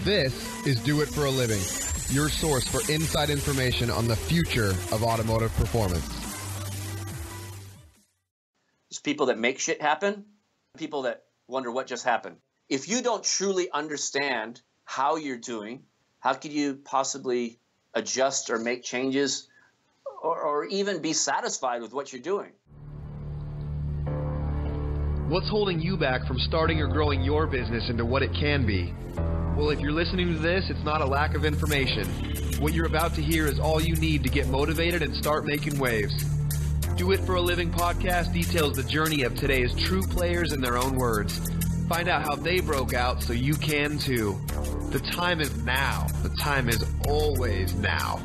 This is Do It For a Living, your source for inside information on the future of automotive performance. There's people that make shit happen, people that wonder what just happened. If you don't truly understand how you're doing, how could you possibly adjust or make changes or even be satisfied with what you're doing? What's holding you back from starting or growing your business into what it can be? Well, if you're listening to this, it's not a lack of information. What you're about to hear is all you need to get motivated and start making waves. Do It For a Living podcast details the journey of today's true players in their own words. Find out how they broke out so you can too. The time is now. The time is always now.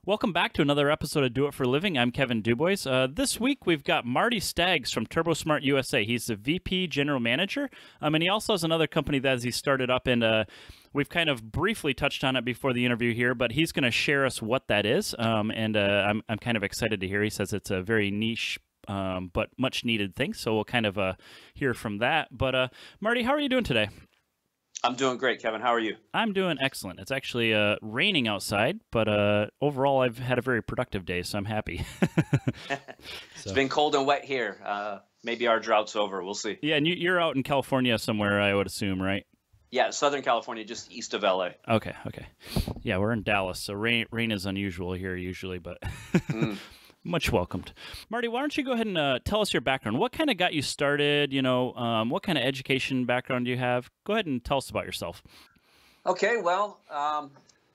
Welcome back to another episode of Do It For a Living. I'm Kevin Dubois. This week we've got Marty Staggs from Turbosmart USA. He's the VP General Manager, and he also has another company that he started up, and we've kind of briefly touched on it before the interview here, but he's going to share us what that is, and I'm kind of excited to hear. He says it's a very niche but much needed thing, so we'll kind of hear from that. But Marty, how are you doing today? I'm doing great, Kevin. How are you? I'm doing excellent. It's actually raining outside, but overall I've had a very productive day, so I'm happy. It's been cold and wet here. Maybe our drought's over. We'll see. Yeah, and you're out in California somewhere, I would assume, right? Yeah, Southern California, just east of LA. Okay. Yeah, we're in Dallas, so rain is unusual here usually, but much welcomed. Marty, why don't you go ahead and tell us your background? What kind of got you started? What kind of education background do you have? Go ahead and tell us about yourself. Okay, well,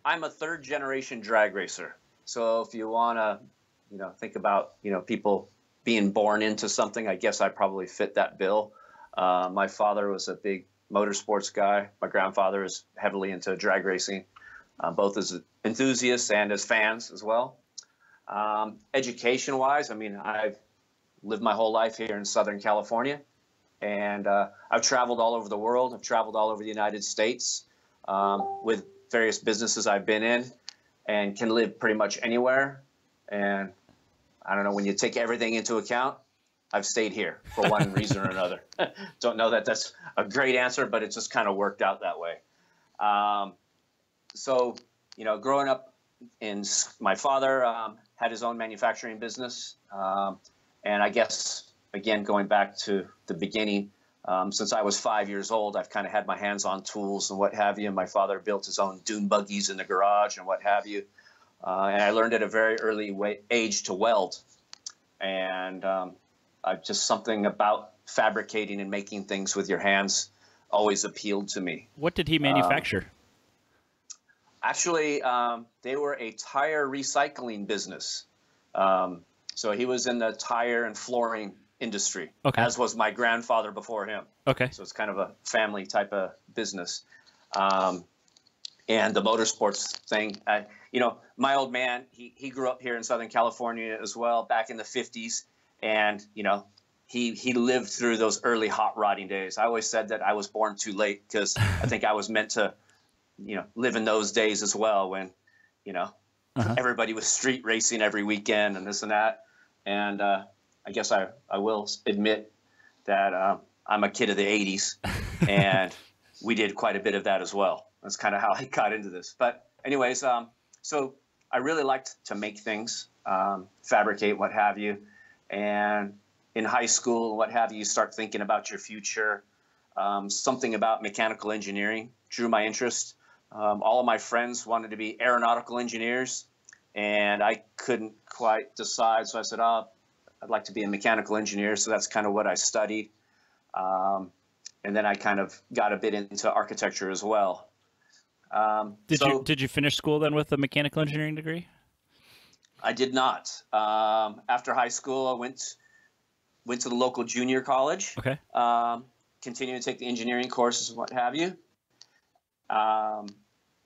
I'm a third generation drag racer. So if you want to, think about, people being born into something, I guess I probably fit that bill. My father was a big motorsports guy. My grandfather is heavily into drag racing, both as enthusiasts and as fans as well. Education-wise, I've lived my whole life here in Southern California, and I've traveled all over the world. I've traveled all over the United States with various businesses I've been in, and can live pretty much anywhere. And I don't know, when you take everything into account, I've stayed here for one reason or another. Don't know that that's a great answer, but it just kind of worked out that way. Growing up, my father had his own manufacturing business. And I guess, again, going back to the beginning, since I was 5 years old, I've kind of had my hands on tools and what have you. My father built his own dune buggies in the garage and what have you. And I learned at a very early age to weld. And just something about fabricating and making things with your hands always appealed to me. What did he manufacture? Actually, they were a tire recycling business. So he was in the tire and flooring industry, as was my grandfather before him. Okay. So it's kind of a family type of business. And the motorsports thing, my old man, he grew up here in Southern California as well, back in the 50s. And, he lived through those early hot rodding days. I always said that I was born too late because I think I was meant to live in those days as well when, everybody was street racing every weekend and this and that. And I guess I will admit that I'm a kid of the 80s, and we did quite a bit of that as well. That's kind of how I got into this. But anyways, so I really liked to make things, fabricate, what have you. And in high school, what have you, you start thinking about your future. Something about mechanical engineering drew my interest. All of my friends wanted to be aeronautical engineers, and I couldn't quite decide. So I said, I'd like to be a mechanical engineer. So that's kind of what I studied. And then I kind of got a bit into architecture as well. Did you finish school then with a mechanical engineering degree? I did not. After high school, I went to the local junior college. Okay. Continued to take the engineering courses and what have you.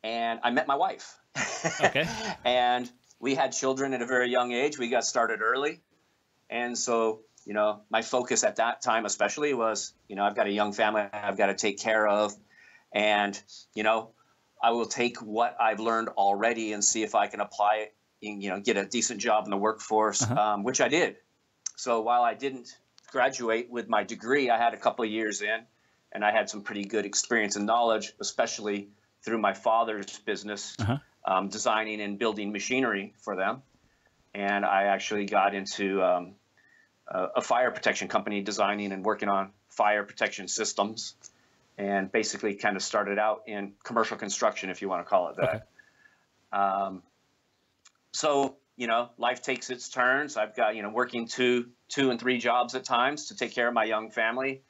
And I met my wife. Okay. And we had children at a very young age. We got started early. And so, my focus at that time especially was, I've got a young family I've got to take care of. And, I will take what I've learned already and see if I can apply it and, get a decent job in the workforce, which I did. So while I didn't graduate with my degree, I had a couple of years in, and I had some pretty good experience and knowledge, especially through my father's business, designing and building machinery for them. And I actually got into a fire protection company, designing and working on fire protection systems, and basically kind of started out in commercial construction, if you want to call it that. Okay. So, you know, life takes its turns. I've got, you know, working two and three jobs at times to take care of my young family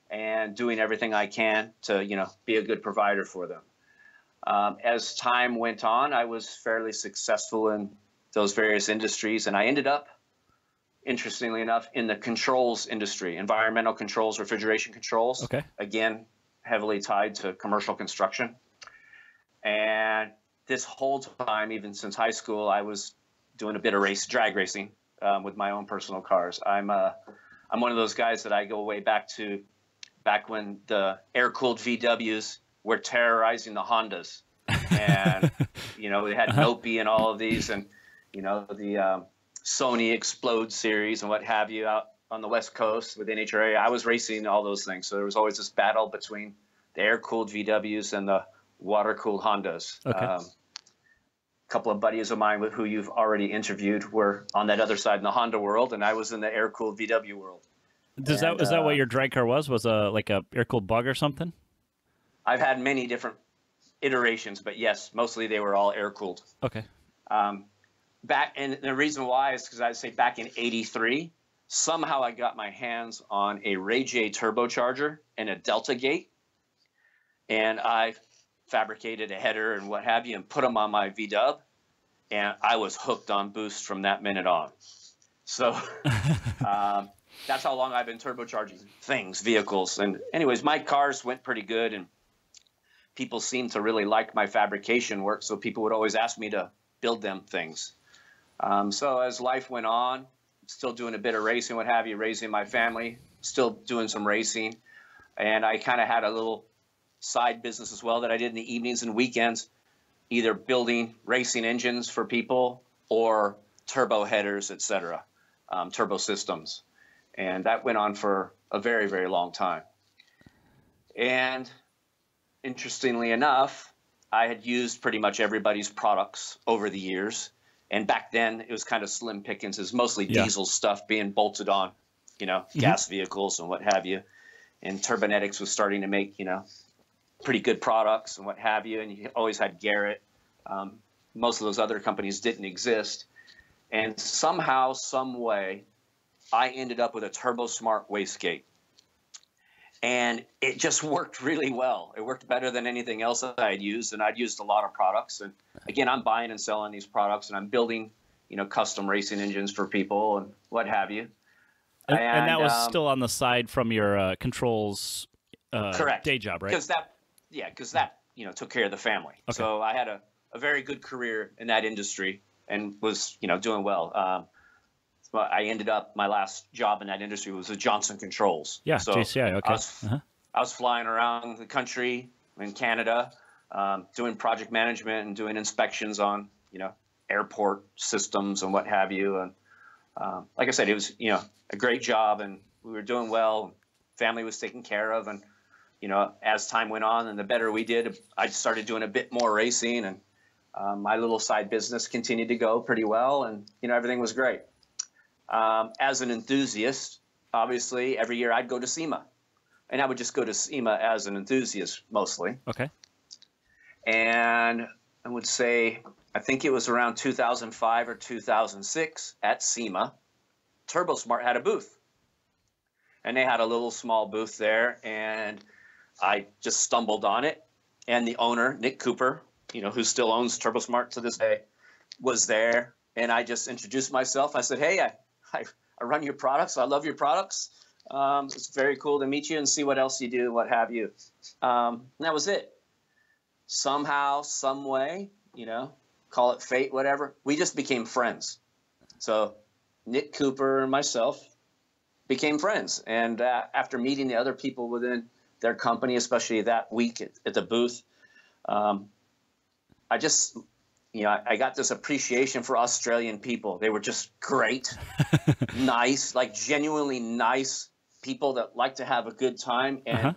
and doing everything I can to, you know, be a good provider for them. As time went on, I was fairly successful in those various industries, and I ended up, interestingly enough, in the controls industry, environmental controls, refrigeration controls. Okay. Again, heavily tied to commercial construction. And this whole time, even since high school, I was doing a bit of drag racing with my own personal cars. I'm one of those guys that I go way back when the air-cooled VWs were terrorizing the Hondas. And, you know, they had Nopi and all of these, and, you know, the Sony Explode series and what have you out on the West Coast with NHRA. I was racing all those things. So there was always this battle between the air-cooled VWs and the water-cooled Hondas. Okay. A couple of buddies of mine who you've already interviewed were on that other side in the Honda world, and I was in the air-cooled VW world. Is that what your drag car was? Was like a air-cooled bug or something? I've had many different iterations, but yes, mostly they were all air-cooled. Okay. And the reason why is because I'd say back in '83, somehow I got my hands on a Ray J turbocharger and a Delta gate, and I fabricated a header and what have you and put them on my V-dub, and I was hooked on boost from that minute on. So that's how long I've been turbocharging vehicles. And anyways, my cars went pretty good, and people seemed to really like my fabrication work, so people would always ask me to build them things. So as life went on, still doing a bit of racing, what have you, raising my family, still doing some racing. And I kind of had a little side business as well that I did in the evenings and weekends, either building racing engines for people or turbo headers, etc., turbo systems. And that went on for a very, very long time. And interestingly enough, I had used pretty much everybody's products over the years. And back then, it was kind of slim pickings. It was mostly diesel stuff being bolted on, you know, gas vehicles and what have you. And Turbonetics was starting to make, you know, pretty good products and what have you. And you always had Garrett. Most of those other companies didn't exist. And somehow, some way, I ended up with a Turbosmart Wastegate. And it just worked really well. It worked better than anything else that I had used, and I'd used a lot of products. And again, I'm buying and selling these products, and I'm building, you know, custom racing engines for people and what have you. And that was still on the side from your controls correct. Day job, right? Because that you know, took care of the family. Okay. So I had a very good career in that industry and was, you know, doing well. I ended up, my last job in that industry was with Johnson Controls. Yeah, so JCI, okay. I was flying around the country in Canada, doing project management and doing inspections on, you know, airport systems and what have you. And like I said, it was, you know, a great job, and we were doing well. Family was taken care of. And, you know, as time went on and the better we did, I started doing a bit more racing, and my little side business continued to go pretty well, and, you know, everything was great. As an enthusiast, obviously, every year I'd go to SEMA, and I would just go to SEMA as an enthusiast mostly. Okay. And I would say, I think it was around 2005 or 2006 at SEMA, Turbosmart had a booth, and they had a little small booth there, and I just stumbled on it, and the owner, Nick Cooper, you know, who still owns Turbosmart to this day, was there, and I just introduced myself. I said, hey, I run your products. I love your products. It's very cool to meet you and see what else you do, what have you. And that was it. Somehow, some way, you know, call it fate, whatever, we just became friends. So Nick Cooper and myself became friends. And after meeting the other people within their company, especially that week at the booth, I just... you know, I got this appreciation for Australian people. They were just great, nice, like genuinely nice, people that like to have a good time and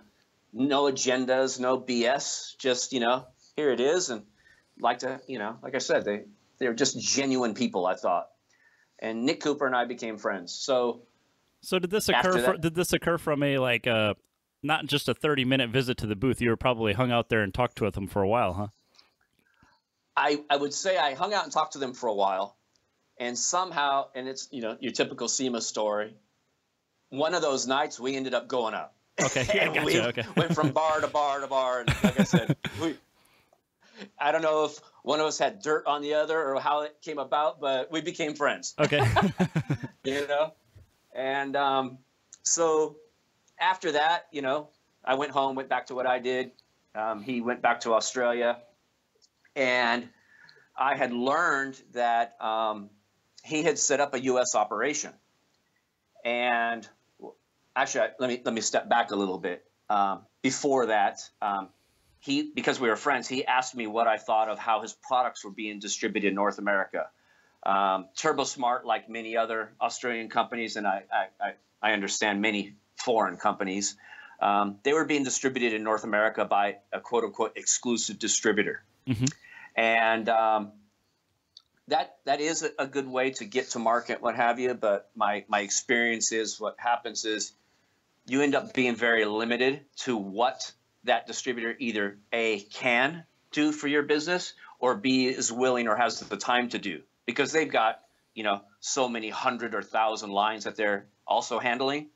no agendas, no BS, just, here it is. And like to, like I said, they're just genuine people, I thought. And Nick Cooper and I became friends. So did this occur from a not just a 30-minute visit to the booth? You were probably hung out there and talked with them for a while, huh? I would say I hung out and talked to them for a while, and somehow, and it's, your typical SEMA story, one of those nights we ended up going up. Okay, yeah, gotcha. We okay. went from bar to bar to bar, and like I said, I don't know if one of us had dirt on the other or how it came about, but we became friends. Okay. And so after that, I went home, went back to what I did. He went back to Australia, and I had learned that he had set up a U.S. operation. And actually, let me step back a little bit. Before that, because we were friends, he asked me what I thought of how his products were being distributed in North America. Turbosmart, like many other Australian companies, and I understand many foreign companies, they were being distributed in North America by a quote-unquote exclusive distributor. Mm-hmm. And that is a good way to get to market, what have you. But my experience is what happens is you end up being very limited to what that distributor either A, can do for your business, or B, is willing or has the time to do, because they've got, so many 100 or 1,000 lines that they're also handling.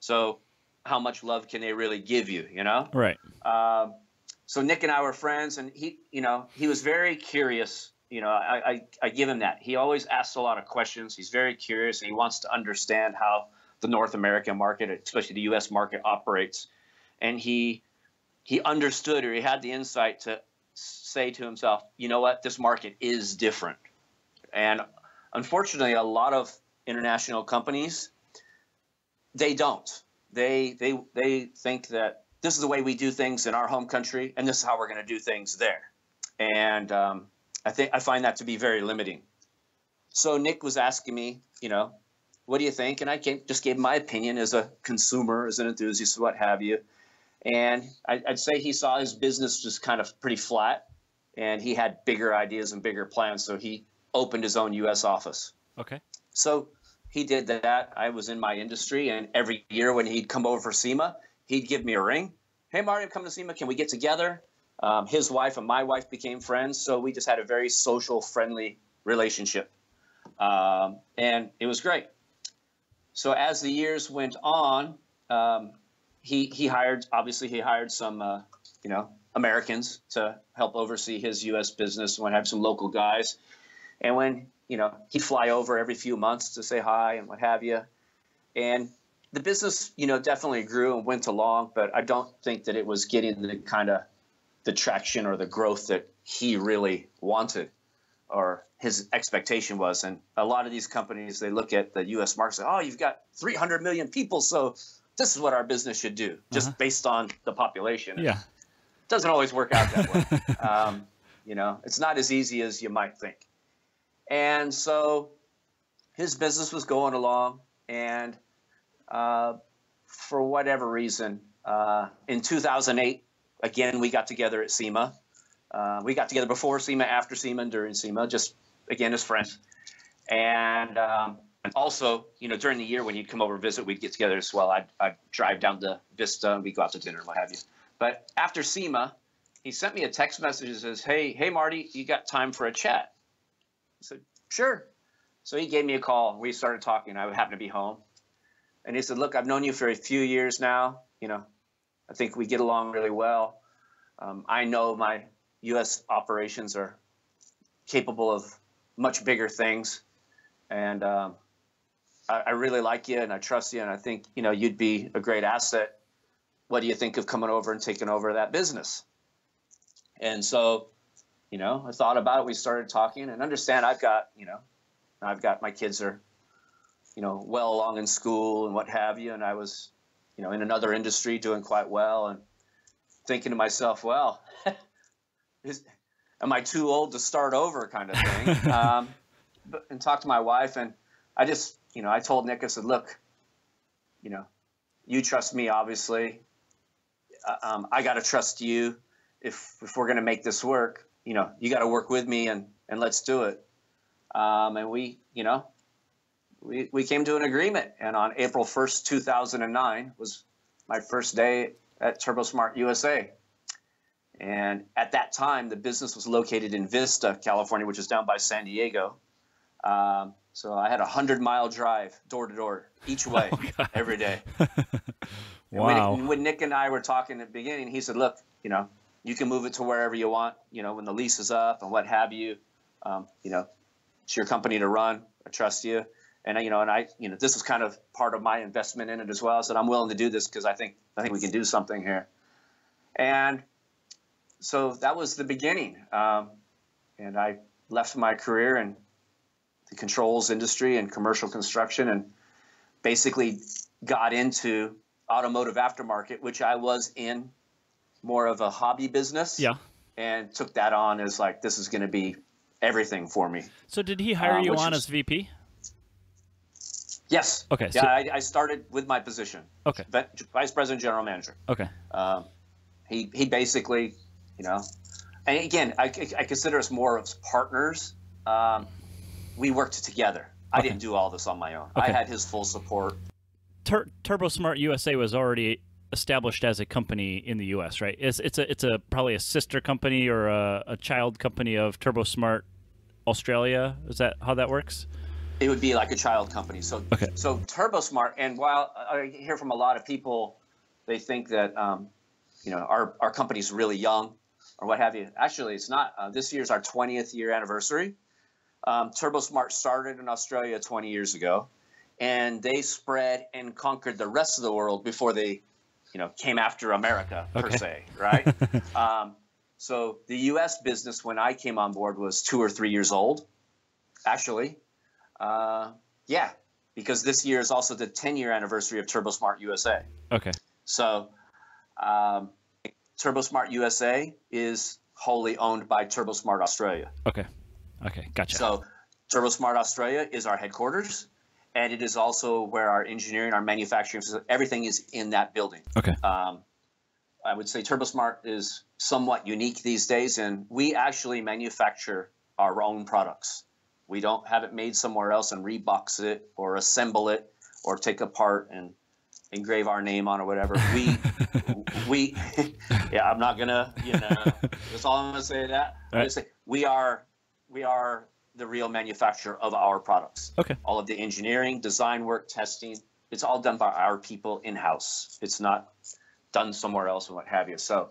So how much love can they really give you, Right. So Nick and I were friends, and he was very curious. I give him that. He always asks a lot of questions. He's very curious, and he wants to understand how the North American market, especially the U.S. market, operates. And he understood, or he had the insight to say to himself, you know what, this market is different. And unfortunately, a lot of international companies, they don't. They think that this is the way we do things in our home country, and this is how we're going to do things there. And I find that to be very limiting. So Nick was asking me, what do you think? And I just gave my opinion as a consumer, as an enthusiast, what have you. And I'd say he saw his business just kind of pretty flat, and he had bigger ideas and bigger plans. So he opened his own U.S. office. Okay. So he did that. I was in my industry, and every year when he'd come over for SEMA, he'd give me a ring. Hey, Marty, I'm coming to SEMA. Can we get together? His wife and my wife became friends, so we just had a very social, friendly relationship. And it was great. So as the years went on, he hired some, Americans to help oversee his U.S. business, and have some local guys. And when, he'd fly over every few months to say hi and what have you. And the business, definitely grew and went along, but I don't think that it was getting the traction or the growth that he really wanted, or his expectation was. And a lot of these companies, they look at the U.S. market and say, oh, you've got 300 million people, so this is what our business should do, just based on the population. Yeah. It doesn't always work out that way. It's not as easy as you might think. And so his business was going along, and for whatever reason, in 2008, again, we got together at SEMA. We got together before SEMA, after SEMA, and during SEMA, just, again, as friends. And also, during the year when he'd come over and visit, we'd get together as well. I'd drive down to Vista, and we'd go out to dinner and what have you. But after SEMA, he sent me a text message that says, hey, Marty, you got time for a chat? I said, sure. So he gave me a call. We started talking. I happened to be home. And he said, look, I've known you for a few years now. I think we get along really well. I know my U.S. operations are capable of much bigger things. And I really like you, and I trust you, and I think, you'd be a great asset. What do you think of coming over and taking over that business? And so, I thought about it. We started talking, and understand I've got my kids are, well along in school and what have you. And I was, in another industry doing quite well, and thinking to myself, well, am I too old to start over, kind of thing? And talked to my wife, and I just, I told Nick, I said, look, You trust me, obviously. I got to trust you. If we're going to make this work, you got to work with me and let's do it. And we came to an agreement. And on April 1st, 2009 was my first day at Turbosmart USA. And at that time, the business was located in Vista, California, which is down by San Diego. So I had a 100-mile drive door to door each way every day. Wow. When Nick and I were talking at the beginning, he said, look, you can move it to wherever you want, when the lease is up and what have you. It's your company to run. I trust you. And this was kind of part of my investment in it as well. I said, I'm willing to do this because I think we can do something here. And so that was the beginning. And I left my career in the controls industry and commercial construction and basically got into automotive aftermarket, which I was in more of a hobby business. Yeah. And took that on as like, this is going to be everything for me. So did he hire you on as VP? Yes. Okay. Yeah, so I started with my position. Okay. Vice President, General Manager. Okay. He basically, and again, I consider us more of partners. We worked together. I didn't do all this on my own. Okay. I had his full support. Turbosmart USA was already established as a company in the U.S., right? It's probably a sister company or a child company of Turbosmart Australia. Is that how that works? It would be like a child company. So Turbosmart, and while I hear from a lot of people, they think that our company's really young or what have you. Actually, it's not. This year's our 20th year anniversary. Turbosmart started in Australia 20 years ago, and they spread and conquered the rest of the world before they came after America per se, right? So the U.S. business when I came on board was 2 or 3 years old, actually. Because this year is also the 10-year anniversary of Turbosmart USA. Okay. So Turbosmart USA is wholly owned by Turbosmart Australia. Okay. Gotcha. So Turbosmart Australia is our headquarters. And it is also where our engineering, our manufacturing, everything is in that building. Okay. I would say Turbosmart is somewhat unique these days, and we actually manufacture our own products. We don't have it made somewhere else and rebox it or assemble it or take apart and engrave our name on or whatever. We I'm not gonna, that's all I'm gonna say to that. I'm gonna say we are the real manufacturer of our products. Okay. All of the engineering, design work, testing, it's all done by our people in-house. It's not done somewhere else and what have you. So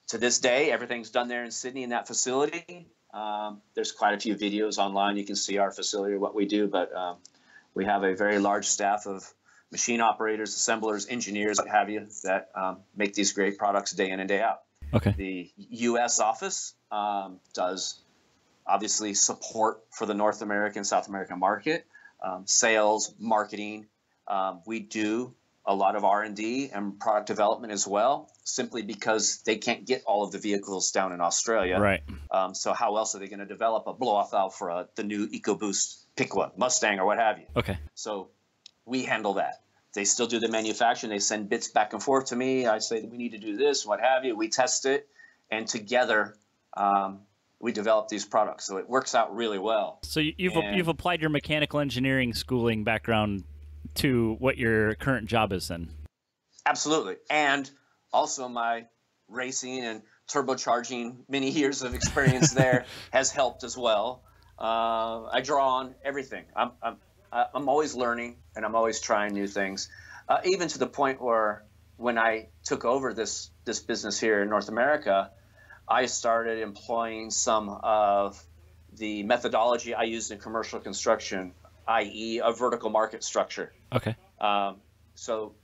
to this day, everything's done there in Sydney in that facility. There's quite a few videos online. You can see our facility, what we do, but we have a very large staff of machine operators, assemblers, engineers, what have you, that make these great products day in and day out. Okay. The U.S. office does obviously support for the North American, South American market, sales, marketing. We do a lot of R&D and product development as well, simply because they can't get all of the vehicles down in Australia. Right. So how else are they going to develop a blow-off valve for the new EcoBoost, pick one, Mustang or what have you? Okay. So we handle that. They still do the manufacturing. They send bits back and forth to me. I say that we need to do this, what have you. We test it, and together we develop these products. So it works out really well. So you've applied your mechanical engineering schooling background to what your current job is then? Absolutely. And also my racing and turbocharging, many years of experience there has helped as well. I draw on everything. I'm always learning, and I'm always trying new things, even to the point where when I took over this business here in North America, I started employing some of the methodology I used in commercial construction, i.e. a vertical market structure. Okay. So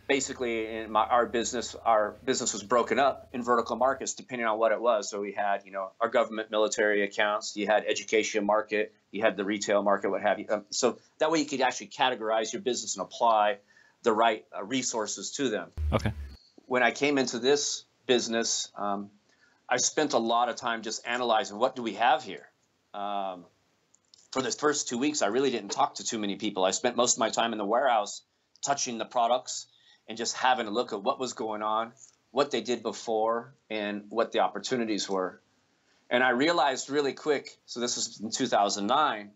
basically in our business was broken up in vertical markets depending on what it was. So we had, our government military accounts, you had education market, you had the retail market, what have you. So that way you could actually categorize your business and apply the right resources to them. Okay. When I came into this business, I spent a lot of time just analyzing what do we have here. For the first 2 weeks, I really didn't talk to too many people. I spent most of my time in the warehouse touching the products and just having a look at what was going on, what they did before, and what the opportunities were. And I realized really quick, so this was in 2009,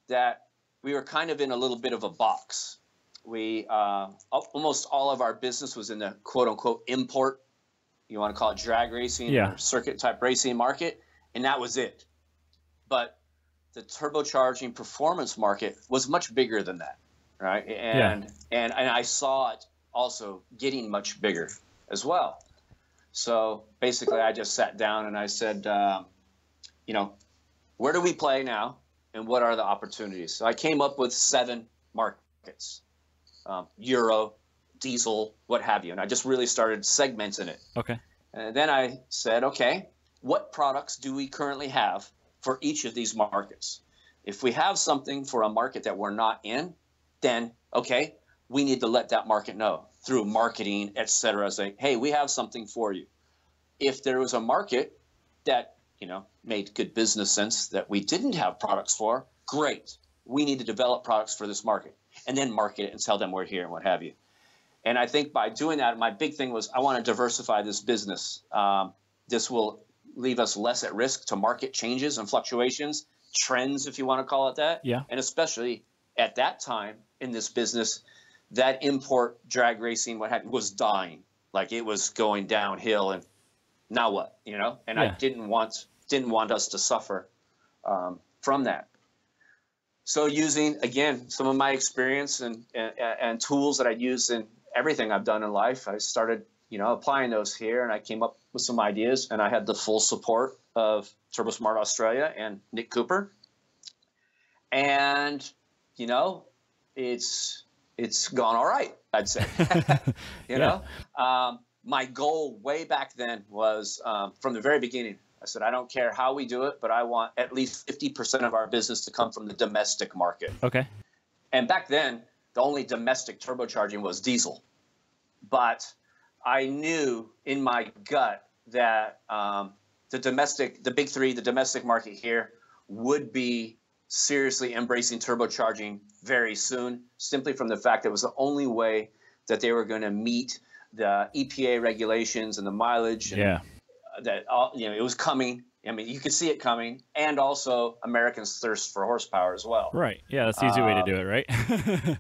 that we were kind of in a little bit of a box. We almost all of our business was in the quote unquote import, you want to call it drag racing or circuit type racing market, and that was it. But the turbocharging performance market was much bigger than that, right? And I saw it also getting much bigger as well. So basically, I just sat down and I said, you know, where do we play now, and what are the opportunities? So I came up with 7 markets: Euro, diesel, what have you. And I just really started segmenting it. Okay. And then I said, okay, what products do we currently have for each of these markets? If we have something for a market that we're not in, then, okay, we need to let that market know through marketing, et cetera, say, hey, we have something for you. If there was a market that, you know, made good business sense that we didn't have products for, great. We need to develop products for this market and then market it and tell them we're here and what have you. And I think by doing that, my big thing was I want to diversify this business. This will leave us less at risk to market changes and fluctuations, trends, if you want to call it that. Yeah. And especially at that time in this business, that import drag racing, what happened, was dying. Like it was going downhill, and now what, you know? And I didn't want us to suffer from that. So using, again, some of my experience and tools that I use in everything I've done in life, I started, you know, applying those here, and I came up with some ideas, and I had the full support of Turbosmart Australia and Nick Cooper. And, you know, it's gone all right, I'd say. you know, my goal way back then was from the very beginning, I said, I don't care how we do it, but I want at least 50% of our business to come from the domestic market. Okay. And back then, the only domestic turbocharging was diesel. But I knew in my gut that the big three, the domestic market here, would be seriously embracing turbocharging very soon, simply from the fact that it was the only way that they were going to meet the EPA regulations and the mileage. And that all, you know, it was coming. I mean, you could see it coming, and also Americans' thirst for horsepower as well. Right. Yeah, that's the easy way to do it, right?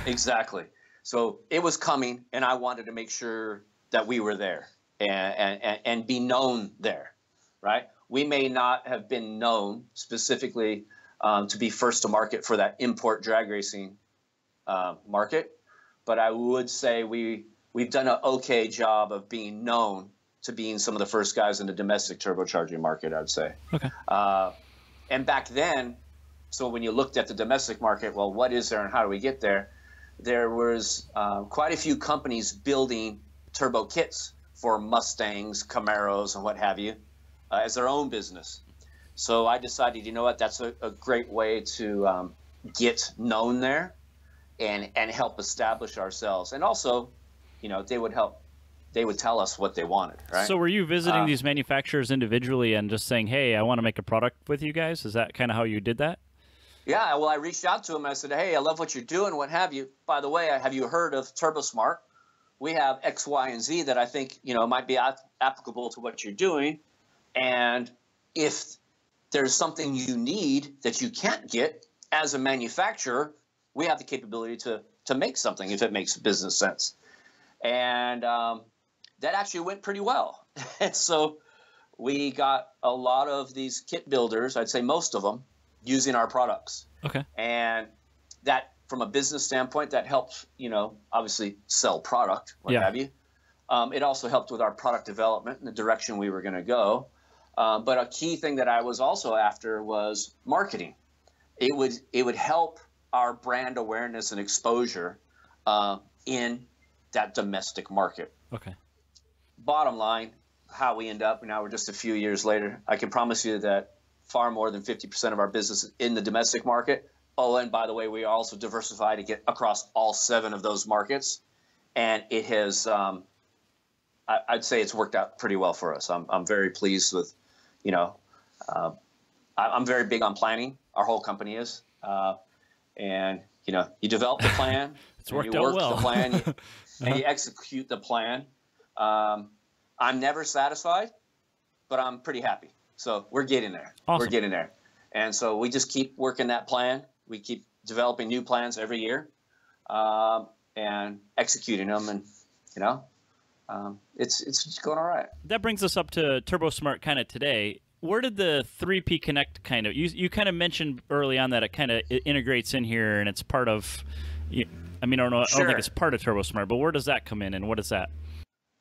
Exactly. So it was coming, and I wanted to make sure that we were there and be known there, right? We may not have been known specifically to be first to market for that import drag racing market, but I would say we've done an okay job of being known to being some of the first guys in the domestic turbocharging market, I'd say. Okay. And back then, so when you looked at the domestic market, well, what is there and how do we get there? There was quite a few companies building turbo kits for Mustangs, Camaros, and what have you as their own business. So I decided, you know what, that's a great way to get known there and help establish ourselves. And also, you know, they would tell us what they wanted, right? So were you visiting these manufacturers individually and just saying, hey, I want to make a product with you guys? Is that kind of how you did that? Yeah, well, I reached out to them. I said, hey, I love what you're doing, what have you. By the way, have you heard of Turbosmart? We have X, Y, and Z that I think, you know, might be applicable to what you're doing. And if there's something you need that you can't get as a manufacturer, we have the capability to make something if it makes business sense. And that actually went pretty well. And so we got a lot of these kit builders, I'd say most of them, using our products. Okay. And that, from a business standpoint, that helped, you know, obviously sell product, what have you. It also helped with our product development and the direction we were going to go. But a key thing that I was also after was marketing. It would help our brand awareness and exposure in that domestic market. Okay. Bottom line, how we end up, now we're just a few years later, I can promise you that far more than 50% of our business is in the domestic market. Oh, and by the way, we also diversify to get across all 7 of those markets. And it has, I'd say it's worked out pretty well for us. I'm very pleased with, you know, I'm very big on planning. Our whole company is. And, you know, you develop the plan. It's worked out well. The plan. and you execute the plan. I'm never satisfied, but I'm pretty happy. So we're getting there. Awesome. We're getting there. And so we just keep working that plan. We keep developing new plans every year, and executing them. And, you know, it's going all right. That brings us up to Turbosmart kind of today. Where did the 3P Connect kind of, you kind of mentioned early on that it kind of integrates in here and it's part of, I mean, I don't think it's part of Turbosmart, but where does that come in and what is that?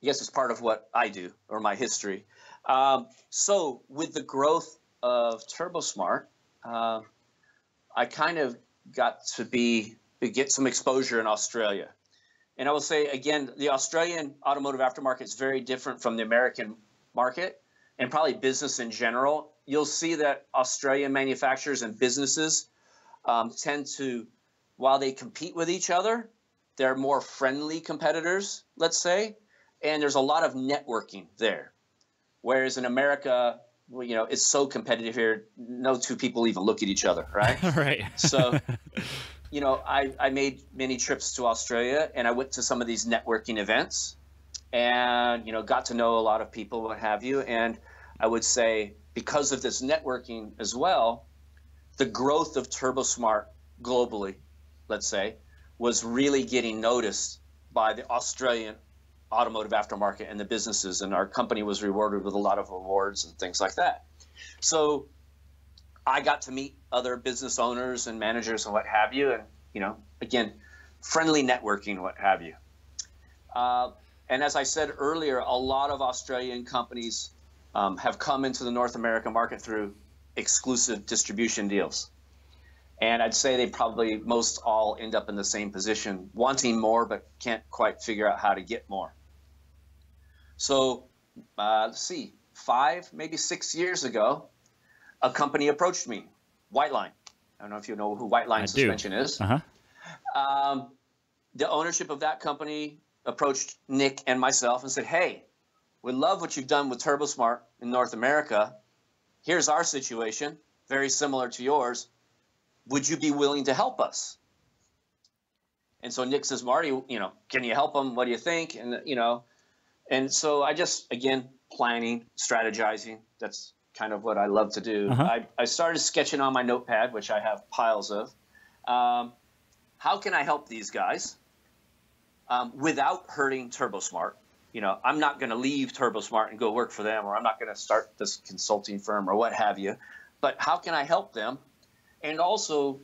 Yes, it's part of what I do or my history. So with the growth of Turbosmart, I kind of got to get some exposure in Australia. And I will say, again, the Australian automotive aftermarket is very different from the American market and probably business in general. You'll see that Australian manufacturers and businesses tend to, while they compete with each other, they're more friendly competitors, let's say, and there's a lot of networking there. Whereas in America, well, you know, it's so competitive here, no two people even look at each other, right? Right. So, you know, I made many trips to Australia, and I went to some of these networking events and, you know, got to know a lot of people, what have you. And I would say because of this networking as well, the growth of Turbosmart globally, let's say, was really getting noticed by the Australian automotive aftermarket and the businesses, and our company was rewarded with a lot of awards and things like that. So I got to meet other business owners and managers and what have you, and, you know, again, friendly networking, what have you. And as I said earlier, a lot of Australian companies have come into the North American market through exclusive distribution deals. And I'd say they probably most all end up in the same position, wanting more but can't quite figure out how to get more. So let's see, 5, maybe 6 years ago, a company approached me, Whiteline. I don't know if you know who Whiteline Suspension is. The ownership of that company approached Nick and myself and said, hey, we love what you've done with Turbosmart in North America. Here's our situation, very similar to yours. Would you be willing to help us? And so Nick says, Marty, you know, can you help them? What do you think? And, you know, and so I just, again, planning, strategizing. That's kind of what I love to do. I started sketching on my notepad, which I have piles of. How can I help these guys without hurting Turbosmart? You know, I'm not going to leave Turbosmart and go work for them, or I'm not going to start this consulting firm or what have you. But how can I help them? And also,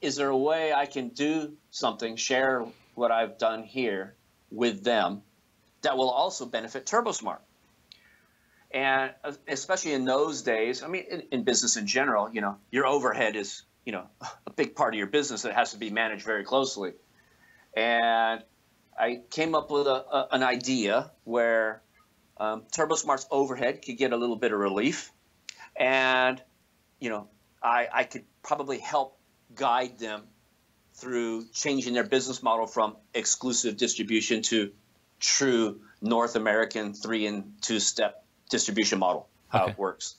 is there a way I can do something, share what I've done here with them that will also benefit Turbosmart? And especially in those days, I mean, in business in general, you know, your overhead is, you know, a big part of your business that has to be managed very closely. And I came up with an idea where Turbosmart's overhead could get a little bit of relief. And, you know, I could probably help guide them through changing their business model from exclusive distribution to true North American 3- and 2-step distribution model, how it works.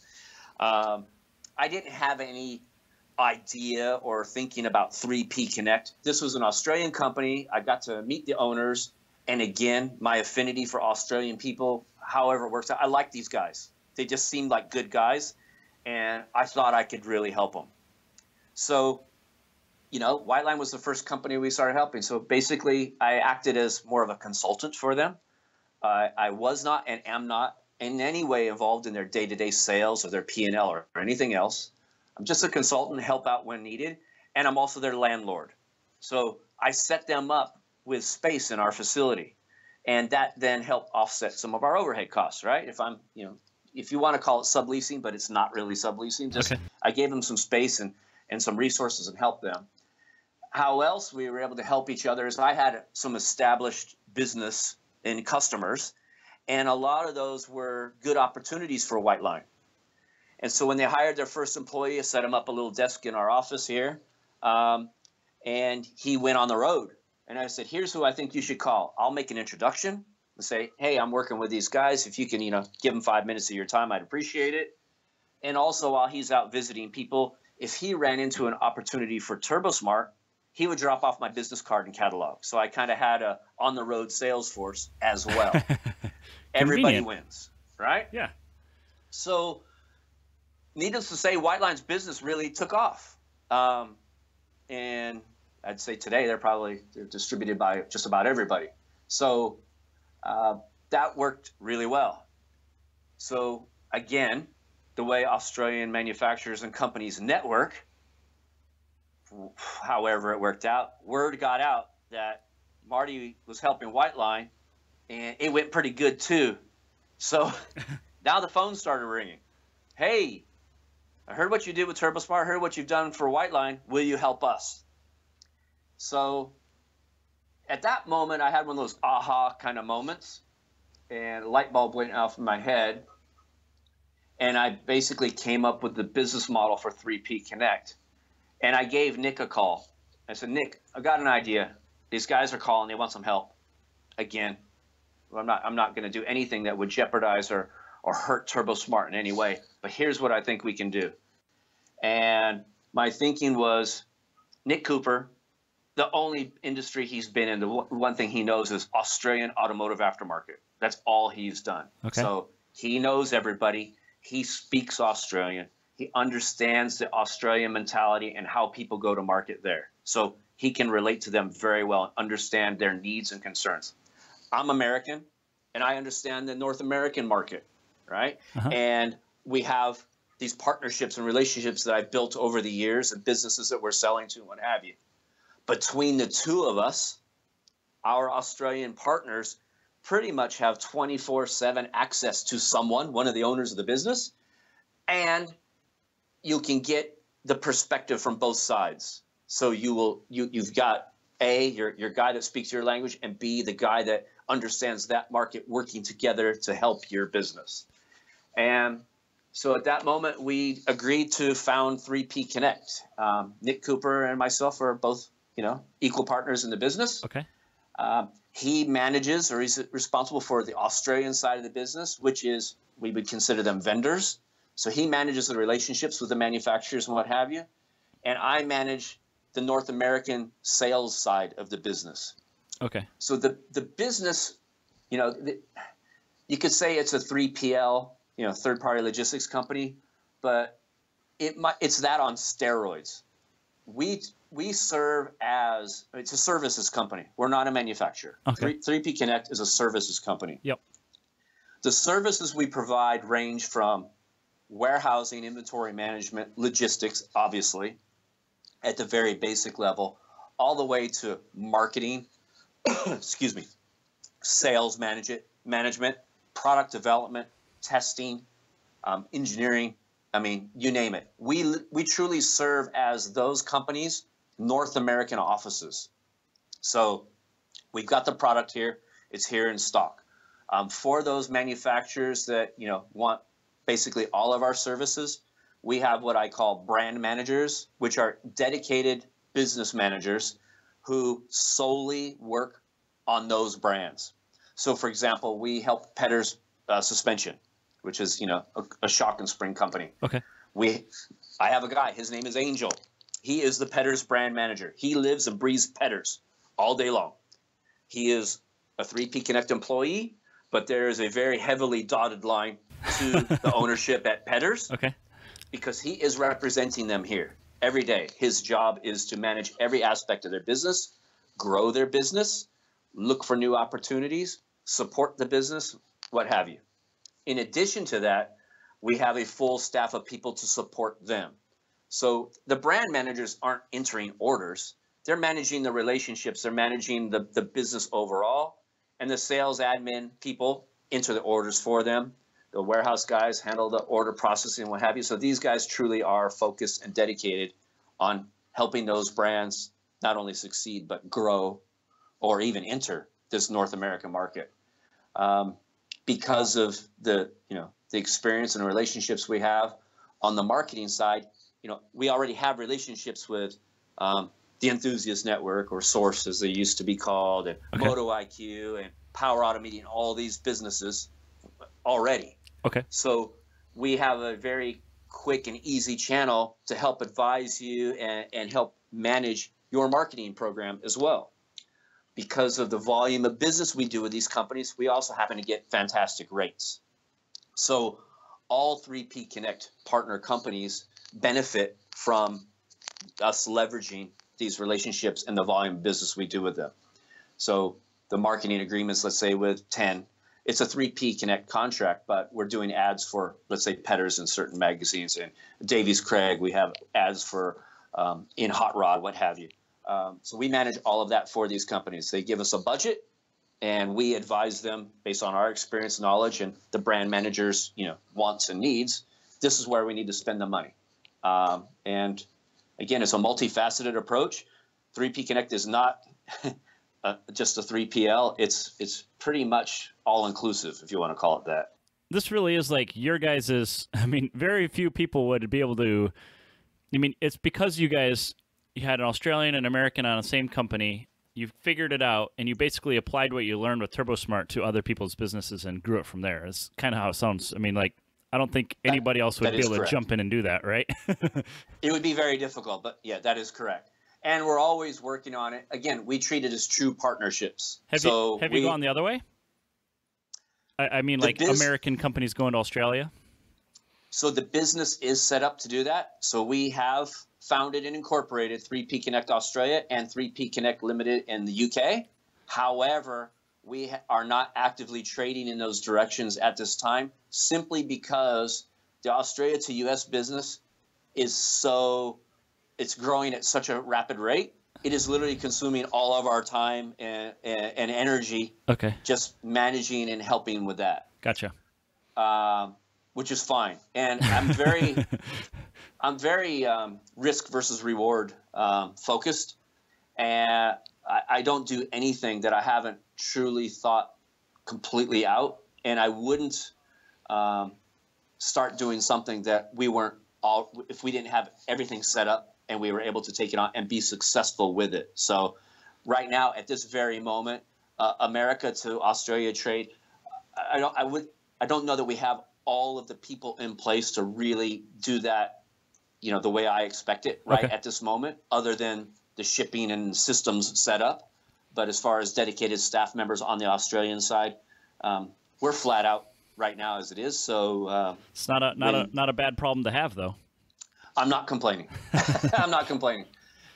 I didn't have any idea or thinking about 3P Connect. This was an Australian company. I got to meet the owners. And again, my affinity for Australian people, however it works out, I like these guys. They just seemed like good guys. And I thought I could really help them. So, you know, Whiteline was the first company we started helping. So basically, I acted as more of a consultant for them. I was not and am not in any way involved in their day-to-day sales or their P&L or anything else. I'm just a consultant, help out when needed, and I'm also their landlord. So I set them up with space in our facility, and that then helped offset some of our overhead costs, right? If I'm, you know, if you want to call it subleasing, but it's not really subleasing, just I gave them some space and some resources and helped them. How else we were able to help each other is I had some established business and customers, and a lot of those were good opportunities for Whiteline. And so when they hired their first employee, I set him up a little desk in our office here, and he went on the road. And I said, here's who I think you should call. I'll make an introduction and say, hey, I'm working with these guys. If you can, you know, give them 5 minutes of your time, I'd appreciate it. And also while he's out visiting people, if he ran into an opportunity for Turbosmart, he would drop off my business card and catalog. So I kind of had a on-the-road sales force as well. Everybody wins, right? Yeah. So needless to say, Whiteline's business really took off. And I'd say today they're distributed by just about everybody. So that worked really well. So again, the way Australian manufacturers and companies network, however it worked out, word got out that Marty was helping Whiteline, and it went pretty good too. So now the phone started ringing. Hey, I heard what you did with Turbosmart, heard what you've done for Whiteline. Will you help us? So at that moment, I had one of those aha kind of moments, and a light bulb went off in my head. And I basically came up with the business model for 3P Connect. And I gave Nick a call. I said, Nick, I've got an idea. These guys are calling. They want some help. Again, I'm not going to do anything that would jeopardize or hurt Turbosmart in any way. But here's what I think we can do. And my thinking was, Nick Cooper, the only industry he's been in, the one thing he knows is Australian automotive aftermarket. That's all he's done. Okay. So he knows everybody. He speaks Australian. He understands the Australian mentality and how people go to market there. So he can relate to them very well and understand their needs and concerns. I'm American, and I understand the North American market, right? Uh-huh. And we have these partnerships and relationships that I've built over the years and businesses that we're selling to and what have you. Between the two of us, our Australian partners pretty much have 24/7 access to someone, one of the owners of the business, and you can get the perspective from both sides. So you've got A, your guy that speaks your language, and B, the guy that understands that market working together to help your business. And so at that moment, we agreed to found 3P Connect. Nick Cooper and myself are both, equal partners in the business. Okay. He manages, or he's responsible for the Australian side of the business, which is, we would consider them vendors. So he manages the relationships with the manufacturers and what have you. And I manage the North American sales side of the business. Okay. So the business, you could say it's a 3PL, third-party logistics company, but it's that on steroids. We serve as, it's a services company. We're not a manufacturer. Okay. 3P Connect is a services company. Yep. The services we provide range from warehousing, inventory management, logistics, obviously, at the very basic level, all the way to marketing, sales management, product development, testing, engineering. I mean, you name it. We truly serve as those companies' North American offices. So we've got the product here. It's here in stock. For those manufacturers that, want basically all of our services, we have what I call brand managers, which are dedicated business managers who solely work on those brands. So, for example, we help Petters Suspension, which is, a shock and spring company. Okay. I have a guy. His name is Angel. He is the Petters brand manager. He lives and breathes Petters all day long. He is a 3P Connect employee, but there is a very heavily dotted line to the ownership at Petters. Okay. Because he is representing them here every day. His job is to manage every aspect of their business, grow their business, look for new opportunities, support the business, what have you. In addition to that, we have a full staff of people to support them. So the brand managers aren't entering orders. They're managing the relationships. They're managing the business overall. And the sales admin people enter the orders for them. The warehouse guys handle the order processing and what have you. So these guys truly are focused and dedicated on helping those brands not only succeed, but grow or even enter this North American market. Because of the experience and relationships we have on the marketing side, we already have relationships with the Enthusiast Network, or Source as they used to be called, and Okay. Moto IQ and Power Auto Media, and all these businesses already. Okay. So we have a very quick and easy channel to help advise you and help manage your marketing program as well. Because of the volume of business we do with these companies, we also happen to get fantastic rates. So all 3P Connect partner companies benefit from us leveraging these relationships and the volume of business we do with them. So the marketing agreements, let's say with 10, it's a 3P Connect contract, but we're doing ads for, let's say, Petters in certain magazines, and Davies Craig, we have ads for in Hot Rod, what have you. So we manage all of that for these companies. They give us a budget, and we advise them based on our experience, knowledge, and the brand manager's wants and needs. This is where we need to spend the money. And again, it's a multifaceted approach. 3P Connect is not just a 3PL. It's pretty much all inclusive, if you want to call it that. This really is like your guys's. I mean, very few people would be able to. I mean, it's because you guys, you had an Australian and American on the same company. You figured it out, and you basically applied what you learned with Turbosmart to other people's businesses and grew it from there. It's kind of how it sounds. I mean, like, I don't think anybody else would be able to jump in and do that, right? It would be very difficult, but yeah, that is correct. And we're always working on it. Again, we treat it as true partnerships. Have you gone the other way? I mean, like American companies going to Australia? So the business is set up to do that. So we have founded and incorporated 3P Connect Australia and 3P Connect Limited in the UK. However, we are not actively trading in those directions at this time, simply because the Australia to US business is it's growing at such a rapid rate. It is literally consuming all of our time and energy. Okay. Just managing and helping with that. Gotcha. Which is fine. And I'm very risk versus reward focused. And I don't do anything that I haven't truly thought completely out. And I wouldn't start doing something that we weren't if we didn't have everything set up and we were able to take it on and be successful with it. So right now, at this very moment, America to Australia trade, I don't know that we have all of the people in place to really do that, the way I expect it right at this moment, other than the shipping and systems set up. But as far as dedicated staff members on the Australian side, we're flat out right now as it is. So it's not a bad problem to have, though. I'm not complaining. I'm not complaining.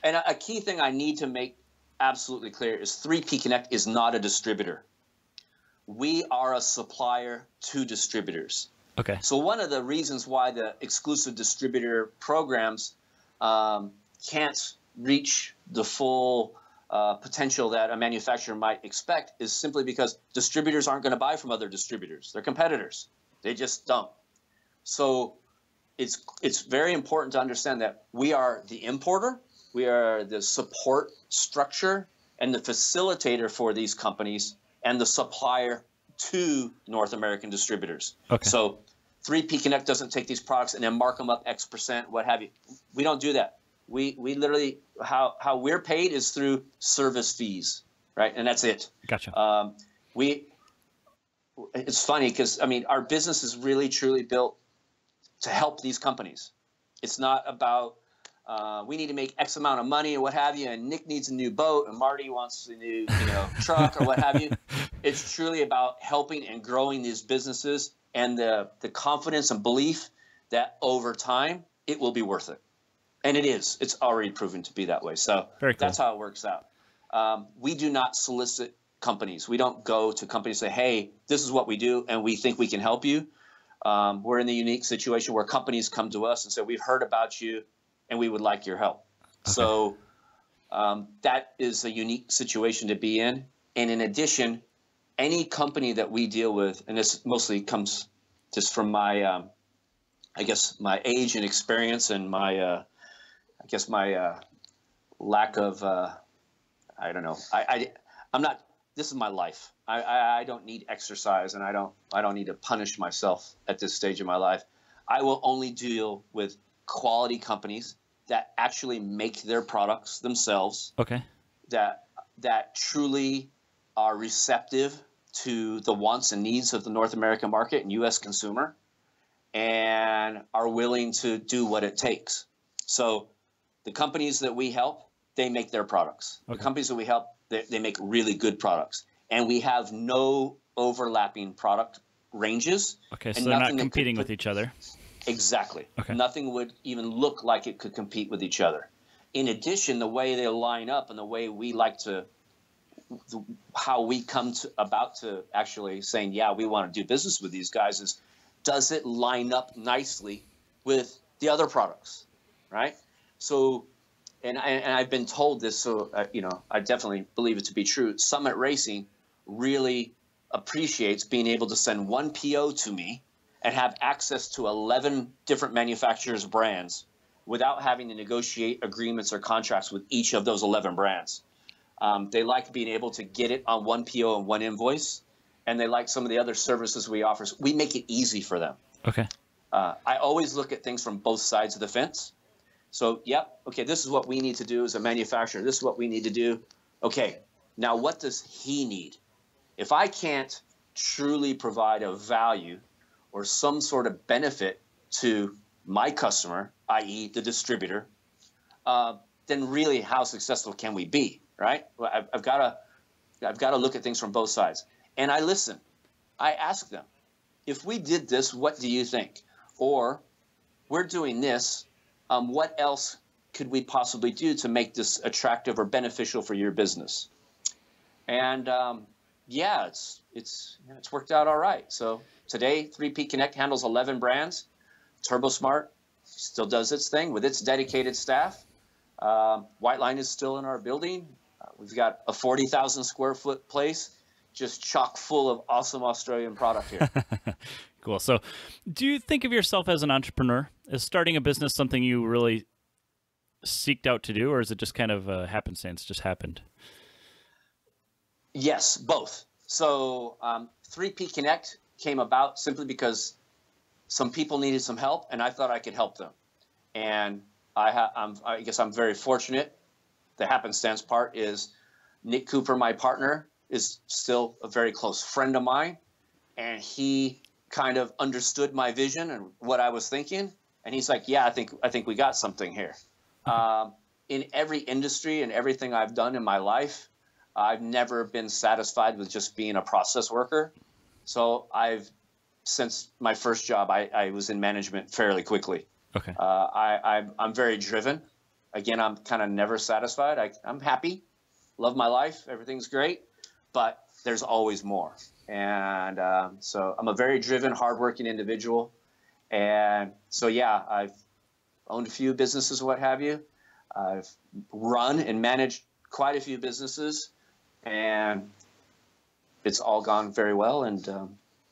And a key thing I need to make absolutely clear is 3P Connect is not a distributor. We are a supplier to distributors. Okay. So one of the reasons why the exclusive distributor programs can't reach the full potential that a manufacturer might expect is simply because distributors aren't going to buy from other distributors. They're competitors. They just don't. So it's very important to understand that we are the importer, we are the support structure and the facilitator for these companies, and the supplier to North American distributors. Okay. So 3P Connect doesn't take these products and then mark them up X percent, what have you. We don't do that. We literally, how we're paid is through service fees, right? And that's it. Gotcha. It's funny because, our business is really, truly built to help these companies. It's not about we need to make X amount of money or what have you, and Nick needs a new boat and Marty wants a new truck or what have you. It's truly about helping and growing these businesses and the confidence and belief that over time it will be worth it. And it is. It's already proven to be that way. So Very cool. That's how it works out. We do not solicit companies. We don't go to companies and say, hey, this is what we do and we think we can help you. We're in the unique situation where companies come to us and say, we've heard about you and we would like your help. Okay. So that is a unique situation to be in. And in addition, any company that we deal with, and this mostly comes just from my, my age and experience and my, my lack of, I'm not, this is my life. I don't need exercise and I don't need to punish myself at this stage of my life. I will only deal with quality companies that actually make their products themselves. Okay. That truly are receptive to the wants and needs of the North American market and U.S. consumer and are willing to do what it takes. So the companies that we help they make their products. Okay. The companies that we help, they make really good products. And we have no overlapping product ranges. Okay, so and they're not nothing that competing could with each other. Exactly. Okay. Nothing would even look like it could compete with each other. In addition, the way they line up and the way we like to, how we come about to actually saying, yeah, we want to do business with these guys is, does it line up nicely with the other products, right? So, and I've been told this, so I definitely believe it to be true. Summit Racing really appreciates being able to send one PO to me and have access to 11 different manufacturers' brands without having to negotiate agreements or contracts with each of those 11 brands. They like being able to get it on one PO and one invoice, and they like some of the other services we offer. So we make it easy for them. Okay. I always look at things from both sides of the fence. So, yep, okay, this is what we need to do as a manufacturer. This is what we need to do. Okay, now what does he need? If I can't truly provide a value or some sort of benefit to my customer, i.e. the distributor, then really how successful can we be, right? Well, I've got to look at things from both sides. And I listen. I ask them, if we did this, what do you think? Or we're doing this, what else could we possibly do to make this attractive or beneficial for your business? And yeah, it's worked out all right. So today, 3P Connect handles 11 brands. Turbosmart still does its thing with its dedicated staff. White Line is still in our building. We've got a 40,000 square foot place, just chock full of awesome Australian product here. Cool. So do you think of yourself as an entrepreneur? Is starting a business something you really seeked out to do, or is it just kind of happenstance, just happened? Yes, both. So 3P Connect came about simply because some people needed some help, and I thought I could help them. And I guess I'm very fortunate. The happenstance part is Nick Cooper, my partner, is still a very close friend of mine, and he kind of understood my vision and what I was thinking. And he's like, yeah, I think we got something here. In every industry and everything I've done in my life, I've never been satisfied with just being a process worker. So since my first job, I was in management fairly quickly. Okay. I'm very driven. Again, I'm kind of never satisfied. I'm happy, love my life, everything's great, but there's always more. And so I'm a very driven, hardworking individual. And so, yeah, I've owned a few businesses, what have you. I've run and managed quite a few businesses, and it's all gone very well. And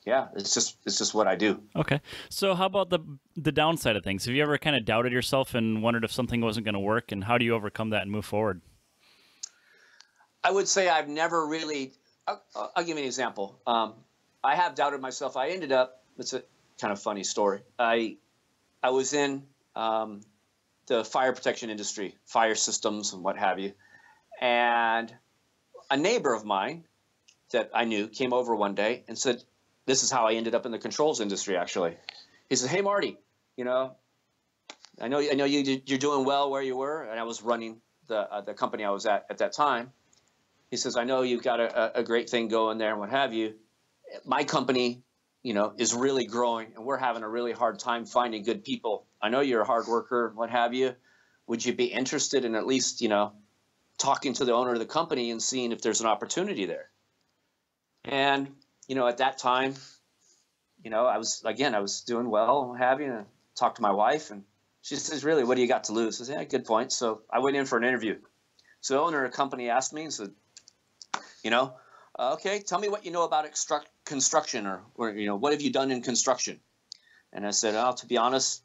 yeah, it's just what I do. Okay. So how about the downside of things? Have you ever kind of doubted yourself and wondered if something wasn't going to work, and how do you overcome that and move forward? I would say I've never really. I'll give you an example. I have doubted myself. I ended up. It's a kind of funny story. I was in the fire protection industry, fire systems and what have you, and a neighbor of mine that I knew came over one day and said, "This is how I ended up in the controls industry." Actually, he said, "Hey Marty, I know you're doing well where you were," and I was running the company I was at that time. He says, "I know you've got a great thing going there and what have you. My company, is really growing, and we're having a really hard time finding good people. I know you're a hard worker and what have you. Would you be interested in at least, talking to the owner of the company and seeing if there's an opportunity there?" And, at that time, I was doing well and what have you, and I talked to my wife, and she says, "Really, what do you got to lose?" I said, "Yeah, good point." So I went in for an interview. So the owner of the company asked me and said, "Okay, tell me what you know about construction, or what have you done in construction?" And I said, "Oh, to be honest,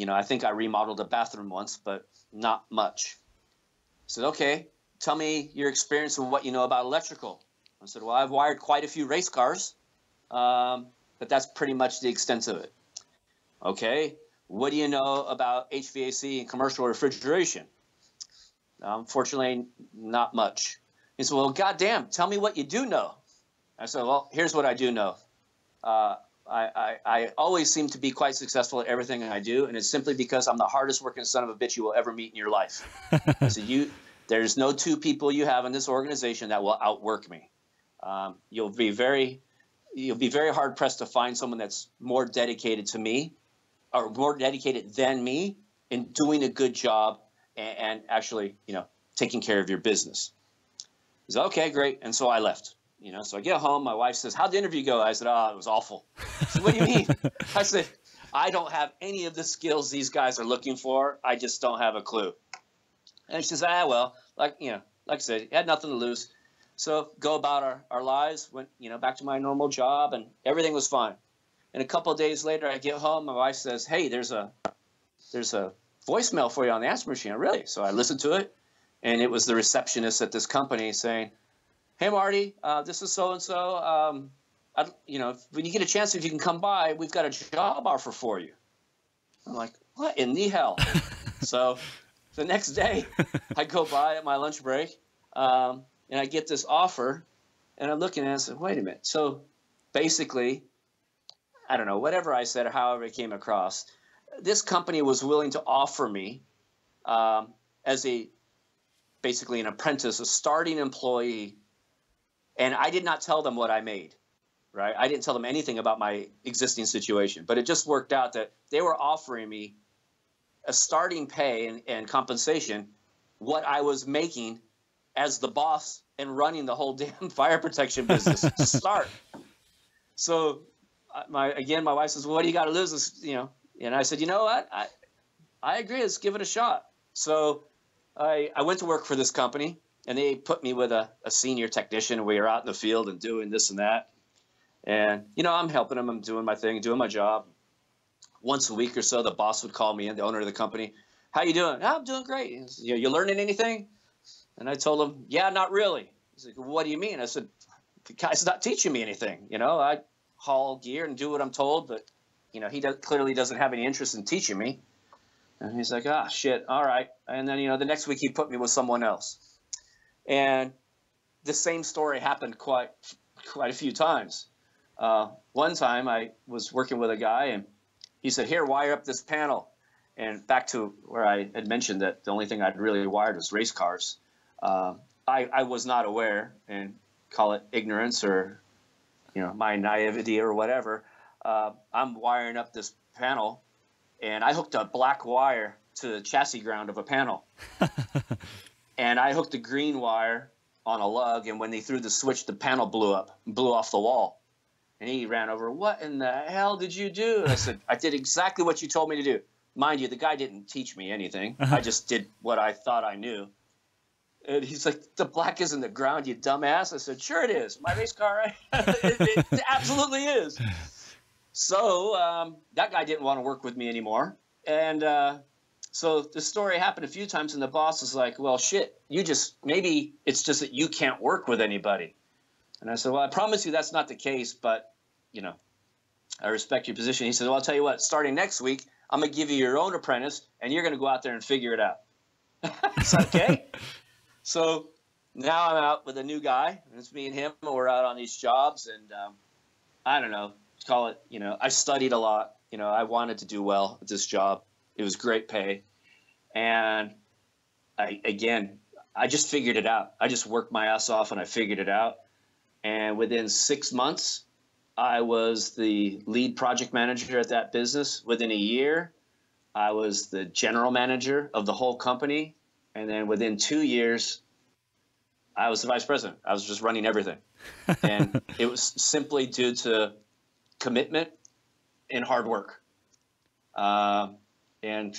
I think I remodeled a bathroom once, but not much." He said, "Okay, tell me your experience and what you know about electrical." I said, "Well, I've wired quite a few race cars, but that's pretty much the extent of it." "Okay, what do you know about HVAC and commercial refrigeration?" "Unfortunately, not much." He said, "Well, goddamn, tell me what you do know." I said, "Well, here's what I do know. I always seem to be quite successful at everything I do, and it's simply because I'm the hardest working son of a bitch you will ever meet in your life." I said, There's no two people you have in this organization that will outwork me. You'll be very hard pressed to find someone that's more dedicated to me or more dedicated than me in doing a good job and actually, taking care of your business. He said, okay, great. And so I left, so I get home. My wife says, how'd the interview go? I said, oh, it was awful. She said, what do you mean? I said, I don't have any of the skills these guys are looking for. I just don't have a clue. And she says, well, like I said, had nothing to lose. So go about our lives, went, back to my normal job, and everything was fine. And a couple of days later, I get home. My wife says, hey, there's a voicemail for you on the answer machine. Really? So I listened to it, and it was the receptionist at this company saying, hey, Marty, this is so-and-so. When you get a chance, if you can come by, we've got a job offer for you. I'm like, what in the hell? So the next day, I go by at my lunch break, and I get this offer, and I'm looking at it and I said, wait a minute. So basically, I don't know, whatever I said or however it came across, this company was willing to offer me as basically an apprentice, a starting employee, and I did not tell them what I made, right? I didn't tell them anything about my existing situation, but it just worked out that they were offering me a starting pay and compensation, what I was making as the boss and running the whole damn fire protection business to start. So my wife says, well, what do you got to lose? And I said, you know what? I agree. Let's give it a shot. So I went to work for this company, and they put me with a senior technician. We were out in the field and doing this and that. And, I'm helping them. I'm doing my thing, doing my job. Once a week or so, the boss would call me in, the owner of the company. How you doing? Oh, I'm doing great. He said, you learning anything? And I told him, yeah, not really. He's like, what do you mean? I said, the guy's not teaching me anything. I haul gear and do what I'm told, but, he clearly doesn't have any interest in teaching me. And he's like, shit, all right. And then, the next week he put me with someone else. And the same story happened quite a few times. One time I was working with a guy, and he said, here, wire up this panel. And back to where I had mentioned that the only thing I'd really wired was race cars. I was not aware, and call it ignorance or, my naivety or whatever. I'm wiring up this panel, and I hooked a black wire to the chassis ground of a panel. And I hooked a green wire on a lug, and when they threw the switch, the panel blew off the wall. And he ran over, what in the hell did you do? And I said, I did exactly what you told me to do. Mind you, the guy didn't teach me anything. I just did what I thought I knew. And he's like, the black isn't the ground, you dumbass. I said, sure it is. My race car, it absolutely is. So that guy didn't want to work with me anymore. And so the story happened a few times, and the boss is like, well, shit, maybe it's just that you can't work with anybody. And I said, well, I promise you that's not the case, but, I respect your position. He said, well, I'll tell you what, starting next week, I'm going to give you your own apprentice, and you're going to go out there and figure it out. It's okay. So now I'm out with a new guy, and it's me and him. We're out on these jobs, and I don't know, call it, I studied a lot. I wanted to do well at this job. It was great pay. And I just figured it out. I just worked my ass off, and I figured it out. And within 6 months, I was the lead project manager at that business. Within a year, I was the general manager of the whole company. And then within 2 years, I was the vice president. I was just running everything. And it was simply due to commitment and hard work. And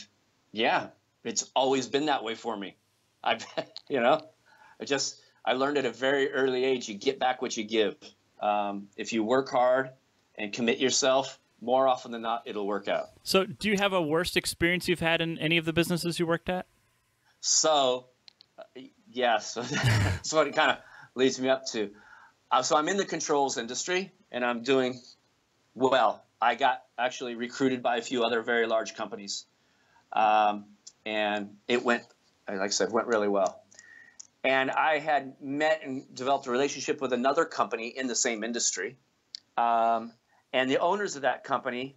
yeah, it's always been that way for me. I learned at a very early age, you get back what you give. If you work hard and commit yourself, more often than not, it'll work out. So do you have a worst experience you've had in any of the businesses you worked at? So, yes, that's what it kind of leads me up to. So I'm in the controls industry, and I'm doing well. I got actually recruited by a few other very large companies, and it went, like I said, went really well. And I had met and developed a relationship with another company in the same industry. And the owners of that company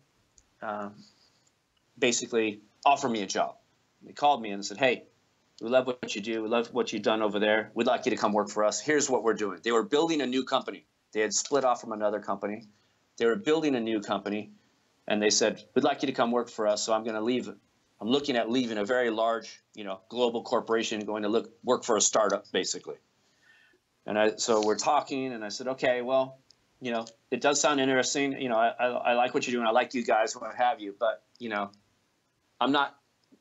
basically offered me a job. They called me and said, hey, We love what you do. We love what you've done over there. We'd like you to come work for us. Here's what we're doing. They were building a new company. They had split off from another company. They were building a new company, and they said, we'd like you to come work for us. So I'm going to leave. I'm looking at leaving a very large, global corporation, going to work for a startup, basically. And so we're talking, and I said, okay, well, it does sound interesting. I like what you're doing. I like you guys, what have you. But, I'm not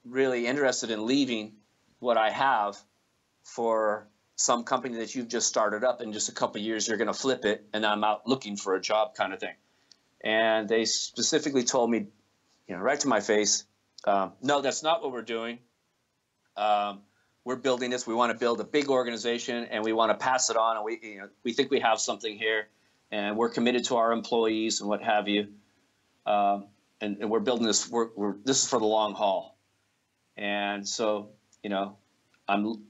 really interested in leaving what I have for some company that you've just started up. In just a couple of years, you're going to flip it, and I'm out looking for a job kind of thing. And they specifically told me, right to my face, no, that's not what we're doing. We're building this. We want to build a big organization, and we want to pass it on. And we think we have something here, and we're committed to our employees and what have you. And we're building this. This is for the long haul. And so, I'm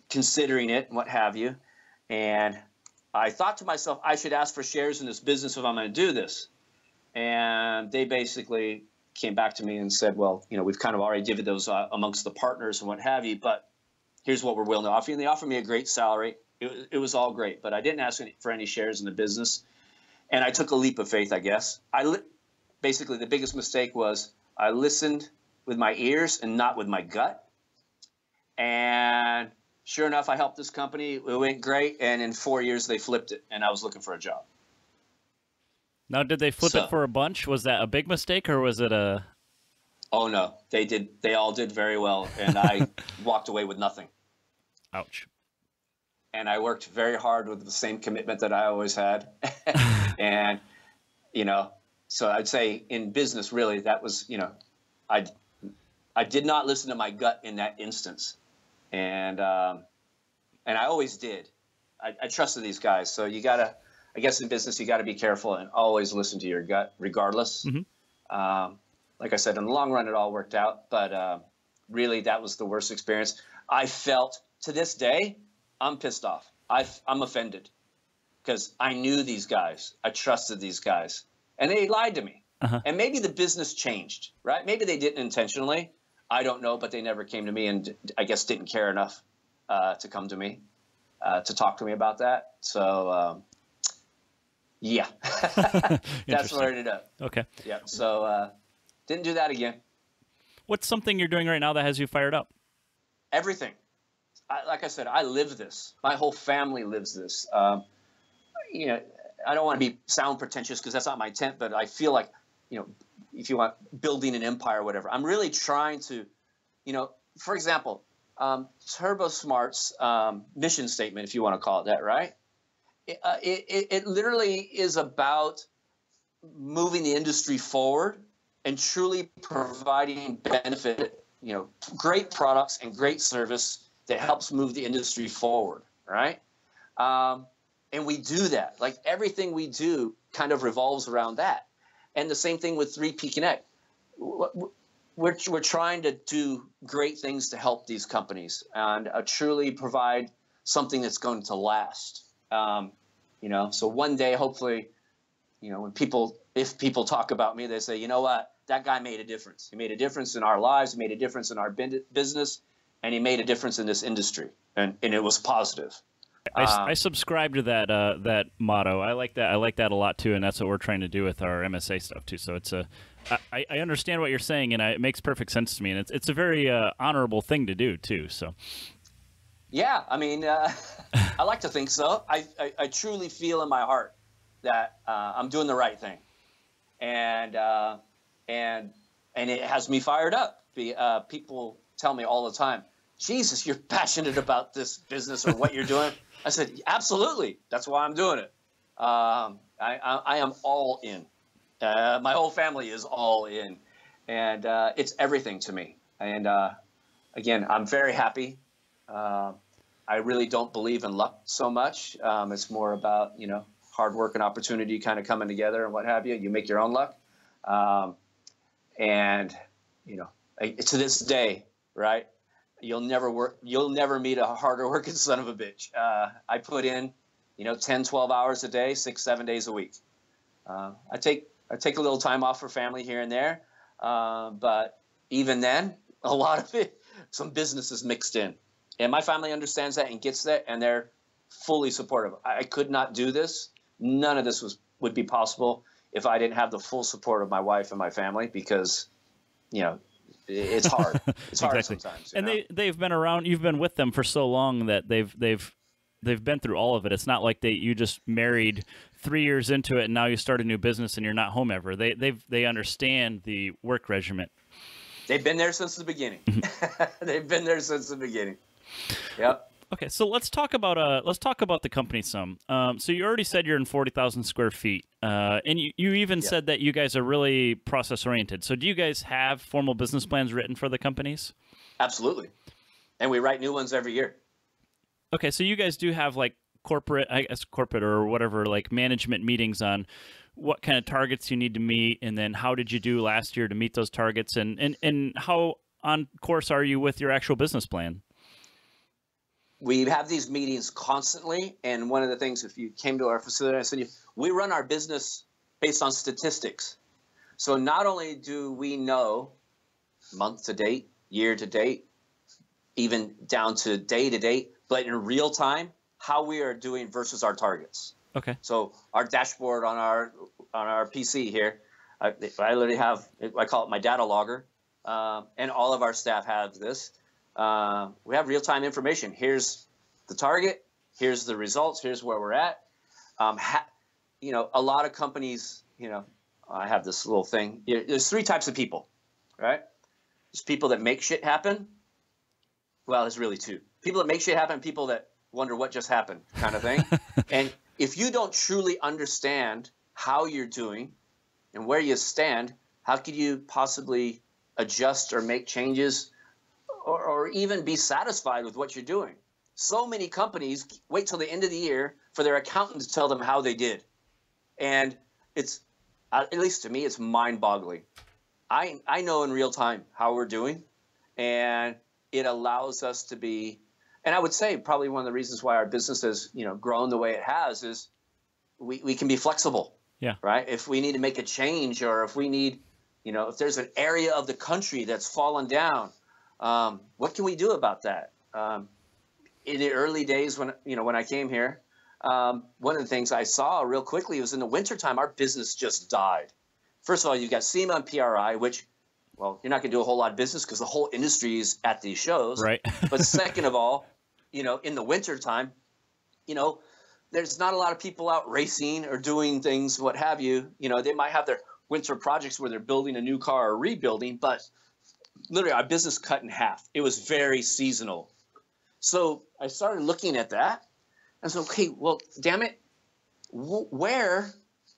considering it and what have you. And I thought to myself, I should ask for shares in this business if I'm going to do this. And they basically came back to me and said, well, we've kind of already divvied those amongst the partners and what have you, but here's what we're willing to offer you. And they offered me a great salary. It was all great, but I didn't ask for any shares in the business. And I took a leap of faith, I guess. Basically, the biggest mistake was I listened with my ears and not with my gut. And sure enough, I helped this company. It went great. And in 4 years, they flipped it, and I was looking for a job. Now, did they flip it for a bunch? Was that a big mistake, or was it a... Oh, no. They did. They all did very well, and I walked away with nothing. Ouch. And I worked very hard with the same commitment that I always had. And, so I'd say in business, really, that was, I did not listen to my gut in that instance. And I always did. I trusted these guys. So I guess in business, you got to be careful and always listen to your gut regardless. Mm-hmm. Like I said, in the long run, it all worked out. But really, that was the worst experience. I felt to this day, I'm pissed off. I'm offended because I knew these guys. I trusted these guys. And they lied to me. Uh-huh. And maybe the business changed, right? Maybe they didn't intentionally. I don't know, but they never came to me and I guess didn't care enough to come to me, to talk to me about that. So, yeah, that's where I ended up. Okay. Yeah. So didn't do that again. What's something you're doing right now that has you fired up? Everything. Like I said, I live this. My whole family lives this. I don't want to sound pretentious because that's not my intent, but I feel like, if you want building an empire or whatever, I'm really trying to, for example, Turbosmart's mission statement, if you want to call it that, right? It literally is about moving the industry forward and truly providing benefit, great products and great service that helps move the industry forward, right? And we do that. Like everything we do kind of revolves around that. And the same thing with 3P Connect. We're trying to do great things to help these companies and truly provide something that's going to last. So one day, hopefully, if people talk about me, they say, you know what, that guy made a difference. He made a difference in our lives. He made a difference in our business, and he made a difference in this industry. And it was positive. I subscribe to that motto. I like that. I like that a lot too, and that's what we're trying to do with our MSA stuff too. So I understand what you're saying, and it makes perfect sense to me, and it's a very honorable thing to do too. So. Yeah, I mean, I like to think so. I truly feel in my heart that I'm doing the right thing, and it has me fired up. People tell me all the time, Jesus, you're passionate about this business or what you're doing. I said, absolutely. That's why I'm doing it. I am all in. My whole family is all in. And it's everything to me. And again, I'm very happy. I really don't believe in luck so much. It's more about, hard work and opportunity kind of coming together and what have you. You make your own luck. To this day, right? You'll never meet a harder working son of a bitch. I put in, 10, 12 hours a day, 6, 7 days a week. I take a little time off for family here and there. But even then, a lot of it, some business is mixed in. And my family understands that and gets that, and they're fully supportive. I could not do this. None of this would be possible if I didn't have the full support of my wife and my family, because, you know, it's hard. It's hard sometimes. And they've been around. You've been with them for so long that they've been through all of it. It's not like you just married 3 years into it and now you start a new business and you're not home ever. They understand the work regimen. They've been there since the beginning. They've been there since the beginning. Yep. Okay, so let's talk about the company some. So you already said you're in 40,000 square feet, and you even said that you guys are really process oriented. So do you guys have formal business plans written for the companies? Absolutely, and we write new ones every year. Okay, so you guys do have like corporate or whatever, like management meetings on what kind of targets you need to meet, and then how did you do last year to meet those targets, and how on course are you with your actual business plan? We have these meetings constantly, and one of the things, if you came to our facility, I said, we run our business based on statistics. So not only do we know month to date, year to date, even down to day to date, but in real time, how we are doing versus our targets. Okay. So our dashboard on our PC here, I literally have, I call it my data logger, and all of our staff have this. We have real-time information. Here's the target. Here's the results. Here's where we're at. You know, a lot of companies, you know, I have this little thing. There's 3 types of people, right? There's people that make shit happen. Well, there's really 2. People that make shit happen, people that wonder what just happened, kind of thing. And if you don't truly understand how you're doing and where you stand, how could you possibly adjust or make changes or even be satisfied with what you're doing? So many companies wait till the end of the year for their accountant to tell them how they did. And it's, at least to me, it's mind-boggling. I know in real time how we're doing, and it allows us to be, and I would say probably one of the reasons why our business has, you know, grown the way it has is we can be flexible. Yeah. Right. If we need to make a change, or if we need, you know, if there's an area of the country that's fallen down, what can we do about that? In the early days when I came here, one of the things I saw real quickly was in the wintertime, our business just died. First of all, you've got SEMA and PRI, which, well, you're not going to do a whole lot of business because the whole industry is at these shows. Right. But second of all, you know, in the wintertime, you know, there's not a lot of people out racing or doing things, what have you. You know, they might have their winter projects where they're building a new car or rebuilding, but literally our business cut in half. It was very seasonal. So I started looking at that and said, okay, well, damn it, where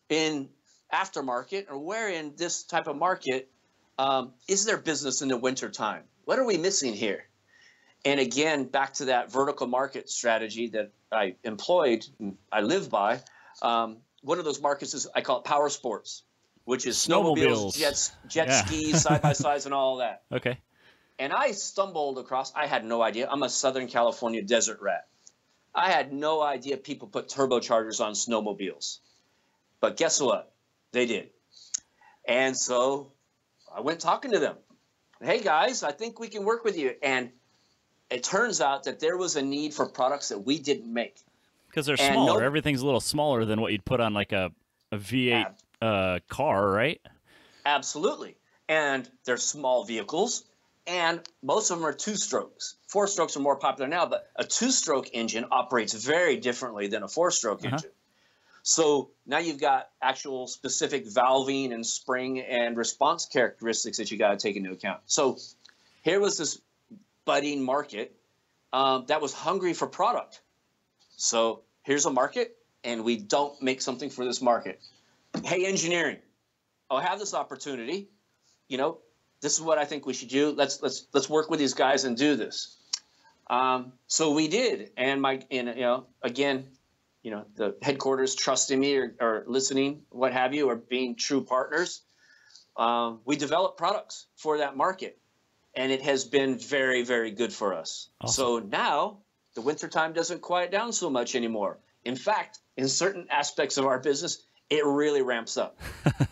in aftermarket or where in this type of market is there business in the wintertime? What are we missing here? And again, back to that vertical market strategy that I employed, I live by. One of those markets is, I call it power sports, which is snowmobiles, jet skis, side-by-sides, and all that. Okay. And I stumbled across, I had no idea. I'm a Southern California desert rat. I had no idea people put turbochargers on snowmobiles. But guess what? They did. And so I went talking to them. Hey, guys, I think we can work with you. And it turns out that there was a need for products that we didn't make. Because they're smaller. Everything's a little smaller than what you'd put on like a V8 car, right? Absolutely. And they're small vehicles. And most of them are 2-strokes. 4-strokes are more popular now, but a 2-stroke engine operates very differently than a 4-stroke engine. So now you've got actual specific valving and spring and response characteristics that you got to take into account. So here was this budding market that was hungry for product. So here's a market, and we don't make something for this market. Hey, engineering, I have this opportunity. You know, this is what I think we should do. Let's work with these guys and do this. So we did, and again, you know, the headquarters trusting me or listening, what have you, or being true partners. We developed products for that market, and it has been very, very good for us. Awesome. So now the wintertime doesn't quiet down so much anymore. In fact, in certain aspects of our business, it really ramps up.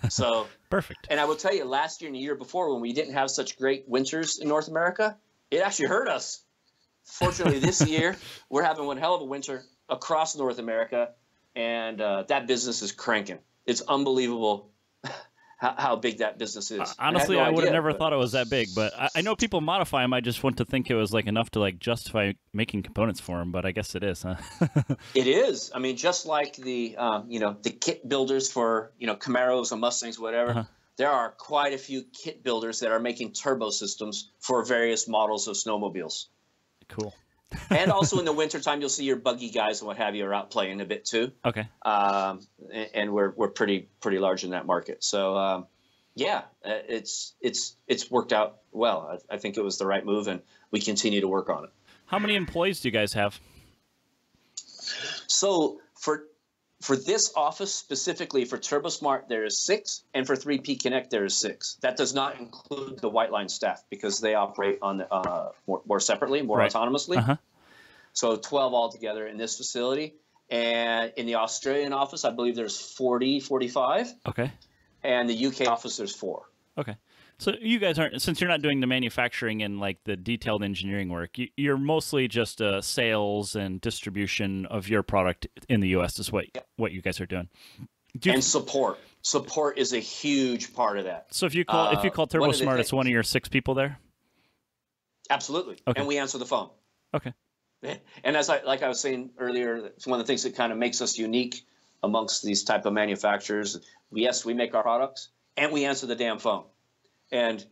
So perfect. And I will tell you, last year and the year before, when we didn't have such great winters in North America, it actually hurt us Fortunately, this year we're having one hell of a winter across North America, and that business is cranking. It's unbelievable how big that business is. Honestly, I would have never thought it was that big, but I know people modify them. I just want to think it was like enough to like justify making components for them, but I guess it is, huh? It is. I mean, just like the the kit builders for Camaros and Mustangs, whatever. There are quite a few kit builders that are making turbo systems for various models of snowmobiles. Cool. And also in the wintertime, you'll see your buggy guys and what have you are out playing a bit too. Okay. And we're pretty large in that market. So it's worked out well. I think it was the right move, and we continue to work on it. How many employees do you guys have? So for this office specifically for Turbosmart, there is 6, and for 3P Connect there is 6. That does not include the white line staff because they operate on more separately, more autonomously. So 12 altogether in this facility, and in the Australian office, I believe there's 40, 45. Okay. And the UK office, there's 4. Okay. So you guys aren't, since you're not doing the manufacturing and like the detailed engineering work, you're mostly just sales and distribution of your product in the U.S. is what you guys are doing. And support. Support is a huge part of that. So if you call Turbosmart, it's one of your 6 people there? Absolutely. Okay. And we answer the phone. Okay. And like I was saying earlier, it's one of the things that kind of makes us unique amongst these type of manufacturers. Yes, we make our products, and we answer the damn phone. And,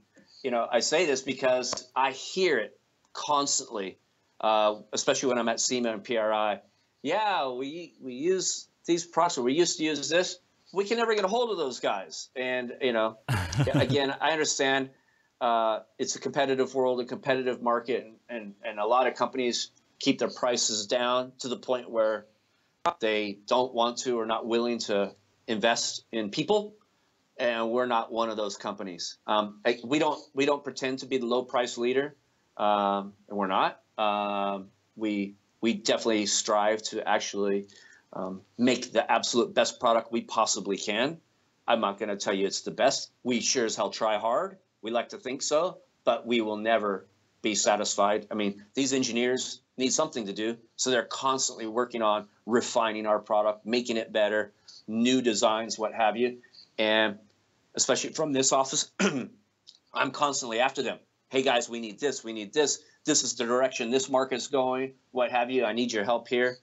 I say this because I hear it constantly, especially when I'm at SEMA and PRI. Yeah, we use these products, or we used to use this. We can never get a hold of those guys. And, again, I understand it's a competitive world, a competitive market, and a lot of companies keep their prices down to the point where they don't want to or not willing to invest in people. And we're not one of those companies. We don't pretend to be the low price leader, and we're not. We definitely strive to actually make the absolute best product we possibly can. I'm not going to tell you it's the best. We sure as hell try hard. We like to think so, but we will never be satisfied. I mean, these engineers need something to do, so they're constantly working on refining our product, making it better, new designs, what have you, and especially from this office, I'm constantly after them. Hey, guys, we need this. We need this. This is the direction this market's going, what have you. I need your help here.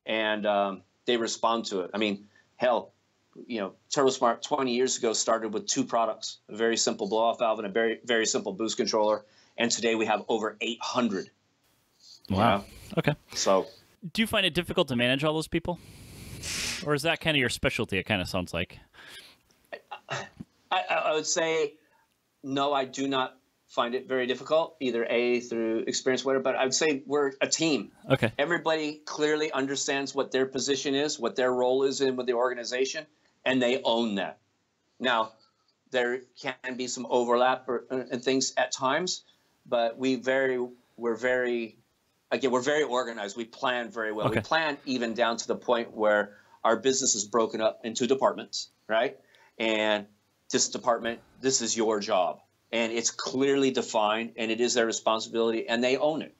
And they respond to it. I mean, hell, Turbosmart 20 years ago started with 2 products, a very simple blow-off valve and a very, very simple boost controller. And today we have over 800. Wow. Okay. So do you find it difficult to manage all those people? Or is that kind of your specialty, it kind of sounds like? I would say, no, I do not find it very difficult, either through experience, whatever, but I would say we're a team. Okay. Everybody clearly understands what their position is, what their role is with the organization, and they own that. Now, there can be some overlap and things at times, but we're very organized. We plan very well. Okay. We plan even down to the point where our business is broken up into departments, right? And this department, this is your job. And it's clearly defined, and it is their responsibility, and they own it.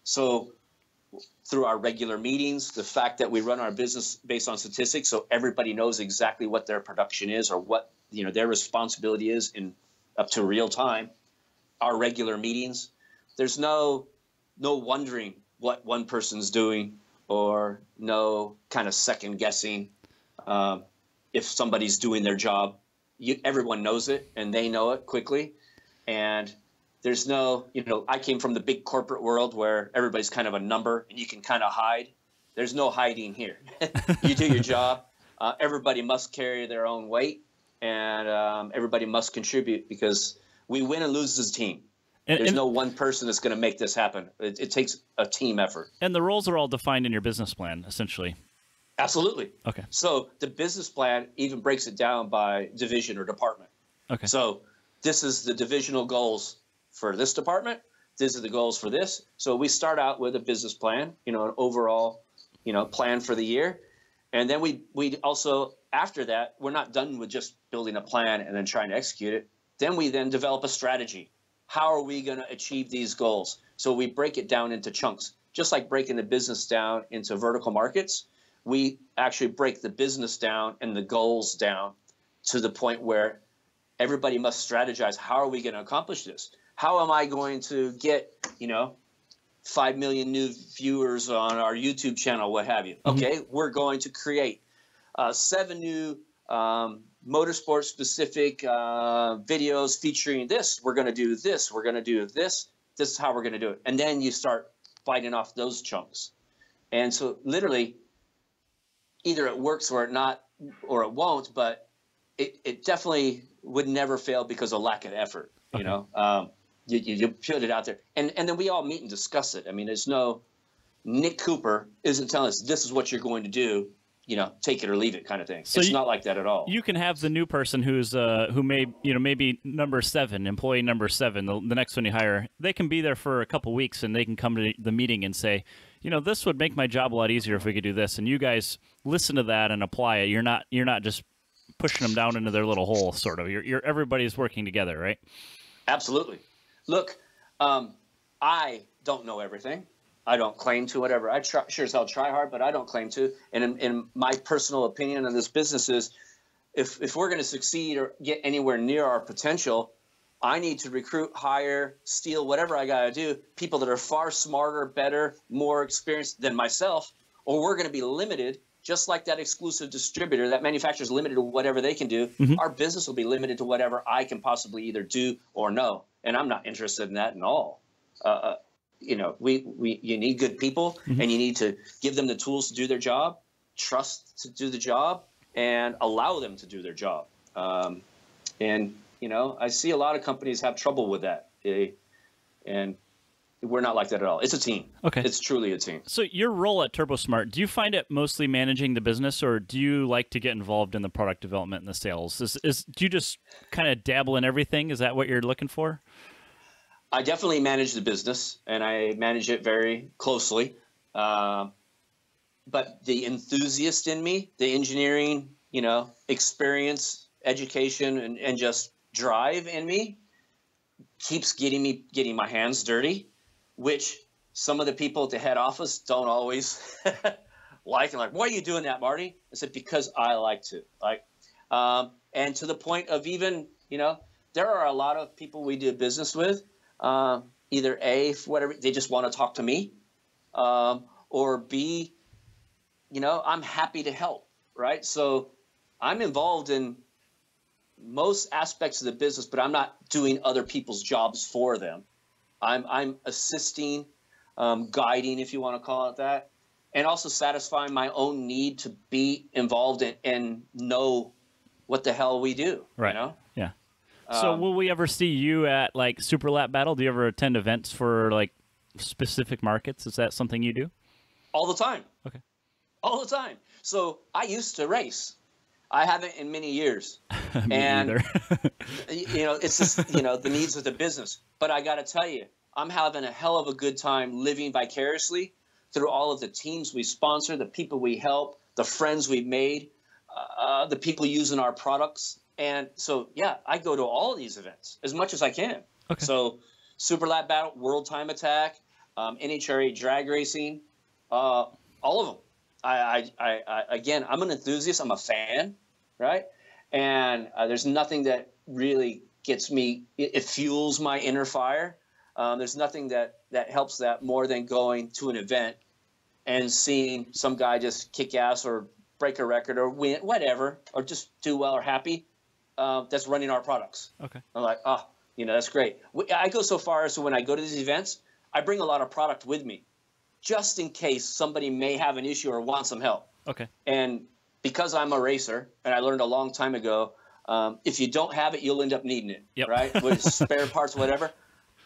So through our regular meetings, the fact that we run our business based on statistics, so everybody knows exactly what their production is or what their responsibility is in up to real time. Our regular meetings, there's no wondering what one person's doing, or no kind of second guessing. If somebody's doing their job, everyone knows it, and they know it quickly. And there's no, I came from the big corporate world where everybody's kind of a number and you can kind of hide. There's no hiding here. You do your job. Everybody must carry their own weight, and everybody must contribute, because we win and lose as a team. There's no one person that's going to make this happen. It takes a team effort. And the roles are all defined in your business plan, essentially. Absolutely. Okay. So the business plan even breaks it down by division or department. Okay. So this is the divisional goals for this department. These are the goals for this. So we start out with a business plan, an overall, plan for the year. And then we also, after that, we're not done with just building a plan and then trying to execute it. Then we develop a strategy. How are we going to achieve these goals? So we break it down into chunks, just like breaking the business down into vertical markets. We actually break the business down and the goals down to the point where everybody must strategize. How are we going to accomplish this? How am I going to get, 5 million new viewers on our YouTube channel, what have you? Okay, we're going to create 7 new motorsport specific videos featuring this. We're going to do this. We're going to do this. This is how we're going to do it. And then you start fighting off those chunks. And so literally either it works or it won't, but it definitely would never fail because of lack of effort. Okay. You put it out there, and then we all meet and discuss it. I mean, there's no Nick Cooper isn't telling us this is what you're going to do. Take it or leave it kind of thing. So it's not like that at all. You can have the new person who may maybe number 7, employee number 7, the next one you hire. They can be there for a couple weeks and they can come to the meeting and say, this would make my job a lot easier if we could do this. And you guys listen to that and apply it. You're not just pushing them down into their little hole, sort of. Everybody's working together, right? Absolutely. Look, I don't know everything. I don't claim to, whatever. I sure as hell try hard, but I don't claim to. And in my personal opinion on this business is, if we're going to succeed or get anywhere near our potential, I need to recruit, hire, steal, whatever I got to do, people that are far smarter, better, more experienced than myself, or we're going to be limited, just like that exclusive distributor. That manufacturer is limited to whatever they can do. Our business will be limited to whatever I can possibly either do or know. And I'm not interested in that at all. You need good people, and you need to give them the tools to do their job, trust to do the job, and allow them to do their job. I see a lot of companies have trouble with that. And we're not like that at all. It's a team. Okay. It's truly a team. So your role at Turbosmart, do you find it mostly managing the business, or do you like to get involved in the product development and the sales? Do you just kind of dabble in everything? Is that what you're looking for? I definitely manage the business, and I manage it very closely. But the enthusiast in me, the engineering, experience, education, and just drive in me keeps getting my hands dirty, which some of the people at the head office don't always like. And like, why are you doing that, Marty? I said, because I like to. And to the point of even, there are a lot of people we do business with. Either A, whatever, they just want to talk to me, or B, I'm happy to help, right? So I'm involved in most aspects of the business, but I'm not doing other people's jobs for them. I'm assisting, guiding, if you want to call it that, and also satisfying my own need to be involved and know what the hell we do, right? Yeah. So will we ever see you at like Super Lap Battle? Do you ever attend events for like specific markets? Is that something you do? All the time. Okay. All the time. So I used to race. I haven't in many years. Me either. It's just, the needs of the business. But I got to tell you, I'm having a hell of a good time living vicariously through all of the teams we sponsor, the people we help, the friends we've made, the people using our products. And so, yeah, I go to all of these events as much as I can. Okay. So Super Lap Battle, World Time Attack, NHRA drag racing, all of them. Again, I'm an enthusiast. I'm a fan, right? And there's nothing that really gets me. It fuels my inner fire. There's nothing that helps that more than going to an event and seeing some guy just kick ass or break a record or win, whatever, or just do well or happy. That's running our products. Okay. I'm like, that's great. I go so far as to when I go to these events, I bring a lot of product with me, just in case somebody may have an issue or want some help. Okay. And because I'm a racer, and I learned a long time ago, if you don't have it, you'll end up needing it. Yep. Right? With spare parts, whatever.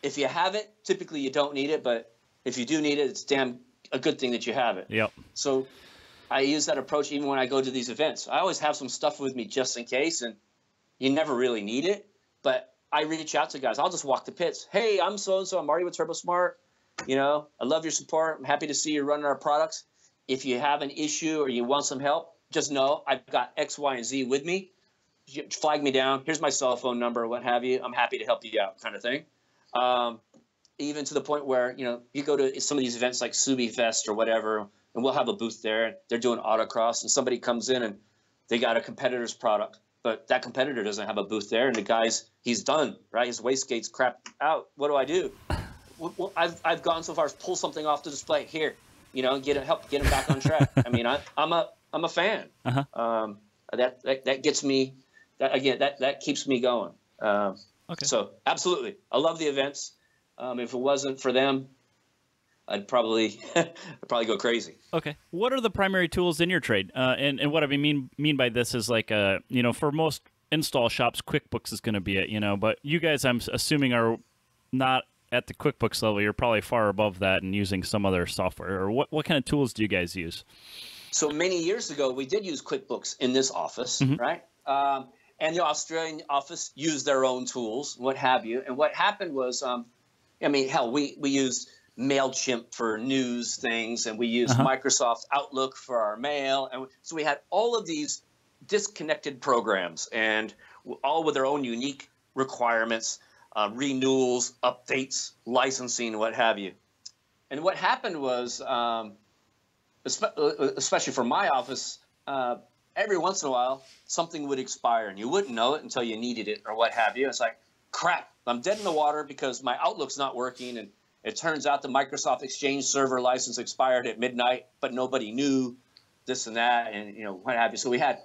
If you have it, typically you don't need it, but if you do need it, it's a good thing that you have it. Yep. So I use that approach even when I go to these events. I always have some stuff with me just in case, and you never really need it, but I reach out to guys. I'll just walk the pits. Hey, I'm so-and-so. I'm Marty with Turbosmart. I love your support. I'm happy to see you running our products. If you have an issue or you want some help, just know I've got X, Y, and Z with me. Flag me down. Here's my cell phone number, what have you. I'm happy to help you out, kind of thing. even to the point where, you go to some of these events like Subi Fest or whatever, and we'll have a booth there, and they're doing autocross, and somebody comes in and they got a competitor's product, but that competitor doesn't have a booth there, and the guy's, he's done, right? His wastegate's crapped out. What do? Well, I've gone so far as pull something off the display here, help get him back on track. I mean, I'm a fan. Uh-huh. That gets me, that keeps me going. Okay. So absolutely, I love the events. If it wasn't for them, I'd probably go crazy. Okay. What are the primary tools in your trade? And what I mean by this is like, for most install shops, QuickBooks is going to be it, but you guys, I'm assuming, are not at the QuickBooks level. You're probably far above that and using some other software. Or what kind of tools do you guys use? So many years ago, we did use QuickBooks in this office, mm-hmm. right? And the Australian office used their own tools, what have you. And what happened was, we used MailChimp for news things, and we used uh-huh. Microsoft Outlook for our mail. And so we had all of these disconnected programs, and all with their own unique requirements, renewals, updates, licensing, what have you. And what happened was, especially for my office, every once in a while, something would expire, and you wouldn't know it until you needed it or what have you. It's like, crap, I'm dead in the water because my Outlook's not working, and it turns out the Microsoft Exchange server license expired at midnight, but nobody knew this and that, and what have you. So we had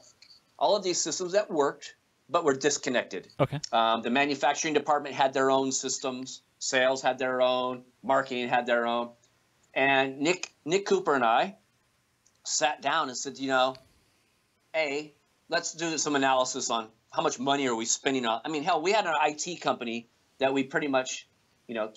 all of these systems that worked, but were disconnected. Okay. The manufacturing department had their own systems, sales had their own, marketing had their own, and Nick Cooper and I sat down and said, let's do some analysis on how much money are we spending on. I mean, hell, we had an IT company that we pretty much,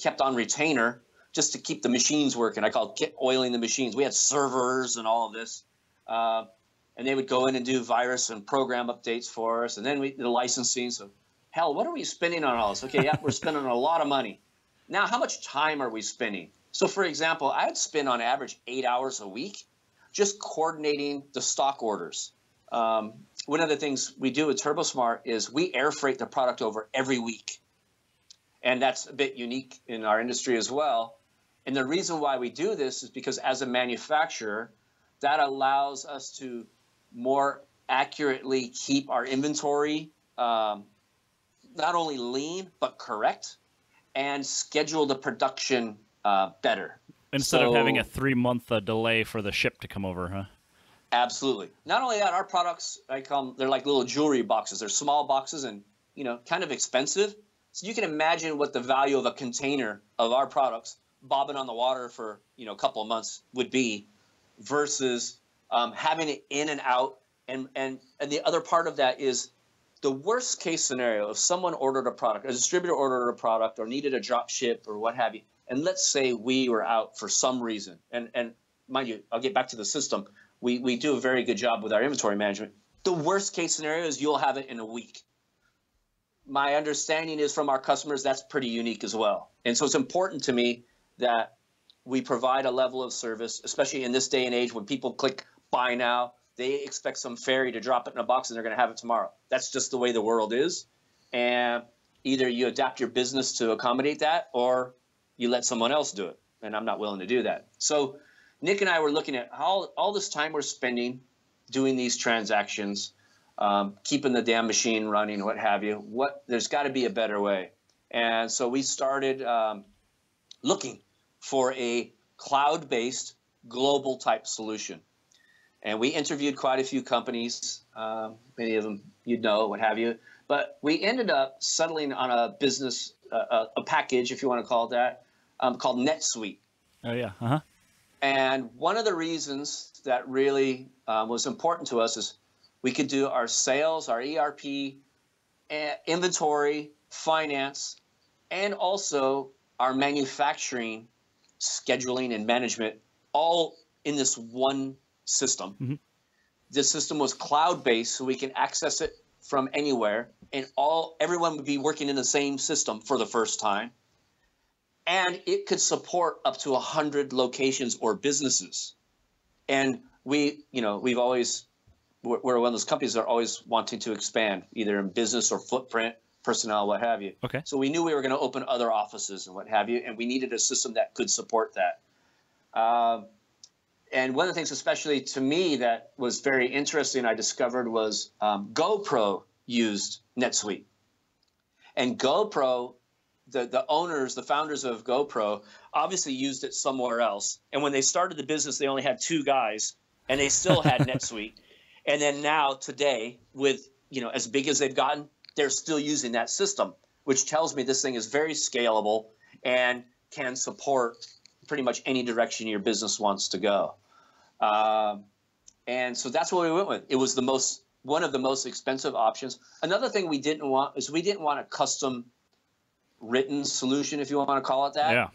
kept on retainer just to keep the machines working. I call it oiling the machines. We had servers and all of this. And they would go in and do virus and program updates for us. And then the licensing. So, hell, what are we spending on all this? Okay, yeah, we're spending a lot of money. Now, how much time are we spending? So, for example, I'd spend on average 8 hours a week just coordinating the stock orders. One of the things we do with Turbosmart is we air freight the product over every week. And that's a bit unique in our industry as well. And the reason why we do this is because as a manufacturer, that allows us to more accurately keep our inventory not only lean, but correct, and schedule the production better. Instead of having a 3-month delay for the ship to come over, huh? Absolutely. Not only that, our products, I call them, they're like little jewelry boxes. They're small boxes and, kind of expensive. So you can imagine what the value of a container of our products bobbing on the water for, a couple of months would be versus having it in and out. And the other part of that is the worst case scenario. If someone ordered a product, a distributor ordered a product or needed a drop ship or what have you, and let's say we were out for some reason, and mind you, I'll get back to the system. We do a very good job with our inventory management. The worst case scenario is you'll have it in a week. My understanding is from our customers, that's pretty unique as well. And so it's important to me that we provide a level of service, especially in this day and age when people click buy now, they expect some fairy to drop it in a box and they're going to have it tomorrow. That's just the way the world is. And either you adapt your business to accommodate that or you let someone else do it. And I'm not willing to do that. So Nick and I were looking at all this time we're spending doing these transactions, keeping the damn machine running, what have you. There's got to be a better way. And so we started looking for a cloud-based global type solution. And we interviewed quite a few companies, many of them you'd know, what have you. But we ended up settling on a business, a package, if you want to call it that, called NetSuite. Oh, yeah. Uh-huh. And one of the reasons that really was important to us is we could do our sales, our ERP, inventory, finance, and also our manufacturing, scheduling, and management all in this one system. Mm-hmm. This system was cloud-based, so we can access it from anywhere, and everyone would be working in the same system for the first time. And it could support up to 100 locations or businesses. And we're one of those companies that are always wanting to expand, either in business or footprint. personnel, what have you. Okay. So we knew we were going to open other offices and what have you, and we needed a system that could support that. And one of the things, especially to me, that was very interesting, I discovered was GoPro used NetSuite. And GoPro, the owners, the founders of GoPro, obviously used it somewhere else. And when they started the business, they only had 2 guys, and they still had NetSuite. And then now, today, with as big as they've gotten, they're still using that system, which tells me this thing is very scalable and can support pretty much any direction your business wants to go. And so that's what we went with. It was one of the most expensive options. Another thing we didn't want is we didn't want a custom written solution, if you want to call it that. Yeah.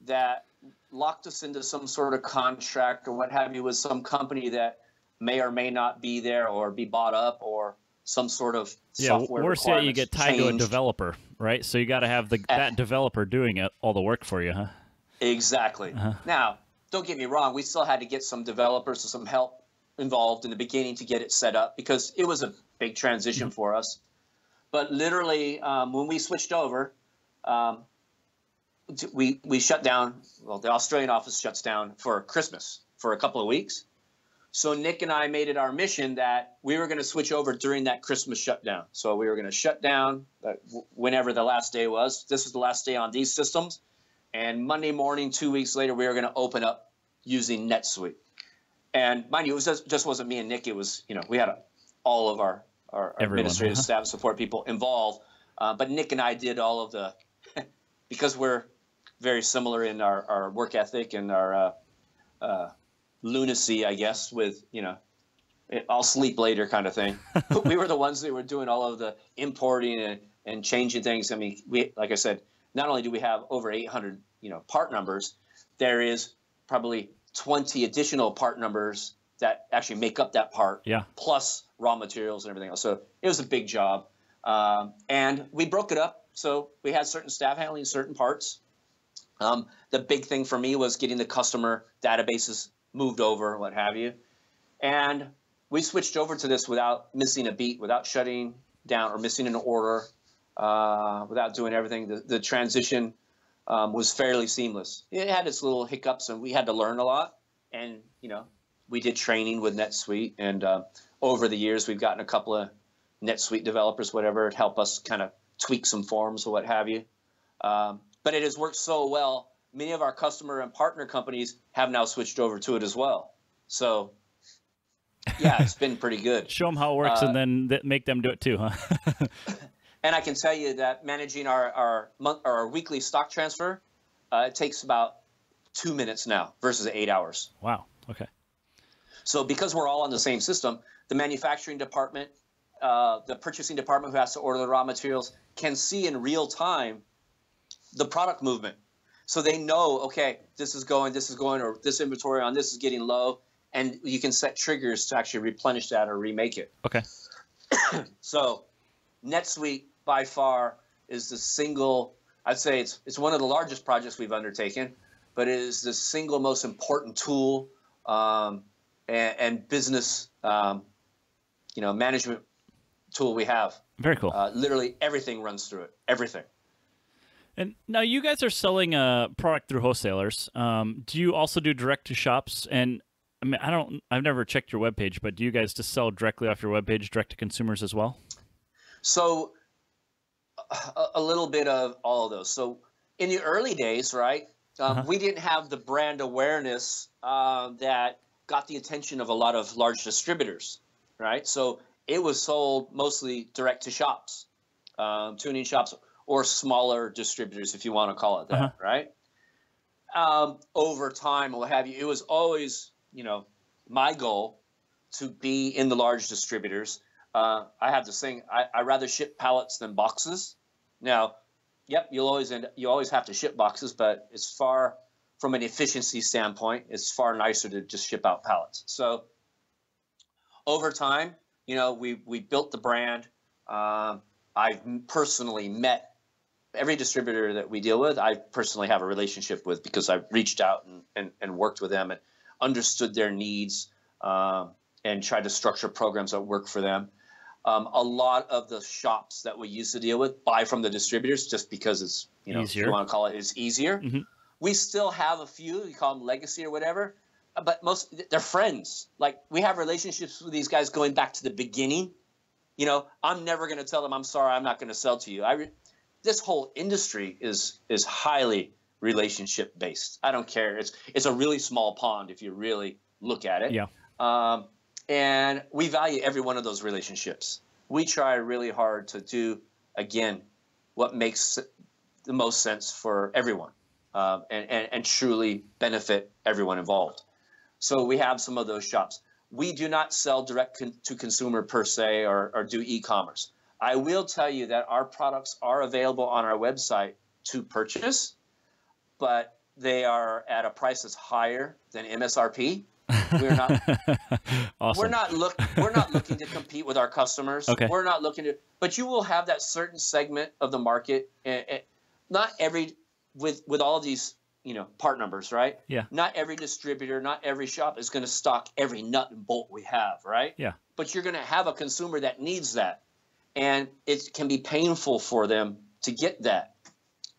That locked us into some sort of contract or what have you with some company that may or may not be there or be bought up or some sort of software worse yet, you requirements get tied to a changed. developer, right? So you got to have that developer doing all the work for you, huh? Exactly. Now, don't get me wrong. We still had to get some developers and some help involved in the beginning to get it set up because it was a big transition for us. But literally, when we switched over, we shut down. Well, the Australian office shuts down for Christmas for a couple of weeks. So Nick and I made it our mission that we were going to switch over during that Christmas shutdown. So we were going to shut down whenever the last day was. This was the last day on these systems. And Monday morning, 2 weeks later, we were going to open up using NetSuite. And mind you, it just wasn't me and Nick. It was, we had all of our administrative staff support people involved. But Nick and I did all of the, because we're very similar in our work ethic and our lunacy, I guess, with, I'll sleep later kind of thing. But we were the ones that were doing all of the importing and changing things. I mean, like I said, not only do we have over 800, part numbers, there is probably 20 additional part numbers that actually make up that part, plus raw materials and everything else. So it was a big job. And we broke it up. So we had certain staff handling certain parts. The big thing for me was getting the customer databases moved over, what have you. And we switched over to this without missing a beat, without shutting down or missing an order, without doing everything. The transition was fairly seamless. It had its little hiccups, and we had to learn a lot. And, we did training with NetSuite. And over the years, we've gotten a couple of NetSuite developers, whatever, to help us kind of tweak some forms or what have you. But it has worked so well. Many of our customer and partner companies have now switched over to it as well. So, yeah, it's been pretty good. Show them how it works and then make them do it too, huh? And I can tell you that managing our weekly stock transfer, it takes about 2 minutes now versus 8 hours. Wow. Okay. So because we're all on the same system, the manufacturing department, the purchasing department who has to order the raw materials can see in real time the product movement. So they know, okay, this is going, or this inventory on this is getting low, and you can set triggers to actually replenish that or remake it. Okay. So NetSuite by far is the single, I'd say it's one of the largest projects we've undertaken, but it is the single most important tool and business management tool we have. Very cool. Literally everything runs through it, everything. And now you guys are selling a product through wholesalers. Do you also do direct to shops? And I mean, I've never checked your webpage, but do you guys just sell directly off your webpage, direct to consumers as well? So a little bit of all of those. So in the early days, right, we didn't have the brand awareness that got the attention of a lot of large distributors, right? So it was sold mostly direct to shops, tuning shops, or smaller distributors, if you want to call it that, right? Over time, what have you, it was always, my goal to be in the large distributors. I have this thing, I rather ship pallets than boxes. Now, yep, you always have to ship boxes, but it's far, from an efficiency standpoint, it's far nicer to just ship out pallets. So over time, we built the brand. I've personally met every distributor that we deal with. I personally have a relationship with because I've reached out and worked with them and understood their needs and tried to structure programs that work for them. A lot of the shops that we used to deal with buy from the distributors just because it's, easier. If you want to call it, it's easier. Mm-hmm. We still have a few, you call them legacy or whatever, but they're friends. Like, we have relationships with these guys going back to the beginning. I'm never going to tell them, I'm sorry, I'm not going to sell to you. This whole industry is highly relationship based. I don't care. It's a really small pond if you really look at it. Yeah. And we value every one of those relationships. We try really hard to do, again, what makes the most sense for everyone, and truly benefit everyone involved. So we have some of those shops. We do not sell direct to consumer per se or do e-commerce. I will tell you that our products are available on our website to purchase, but they are at a price that's higher than MSRP. We're not. Awesome. We're not looking to compete with our customers. Okay. We're not looking to. But you will have that certain segment of the market. And not every with all these part numbers, right? Yeah. Not every distributor, not every shop is going to stock every nut and bolt we have, right? Yeah. But you're going to have a consumer that needs that, and it can be painful for them to get that.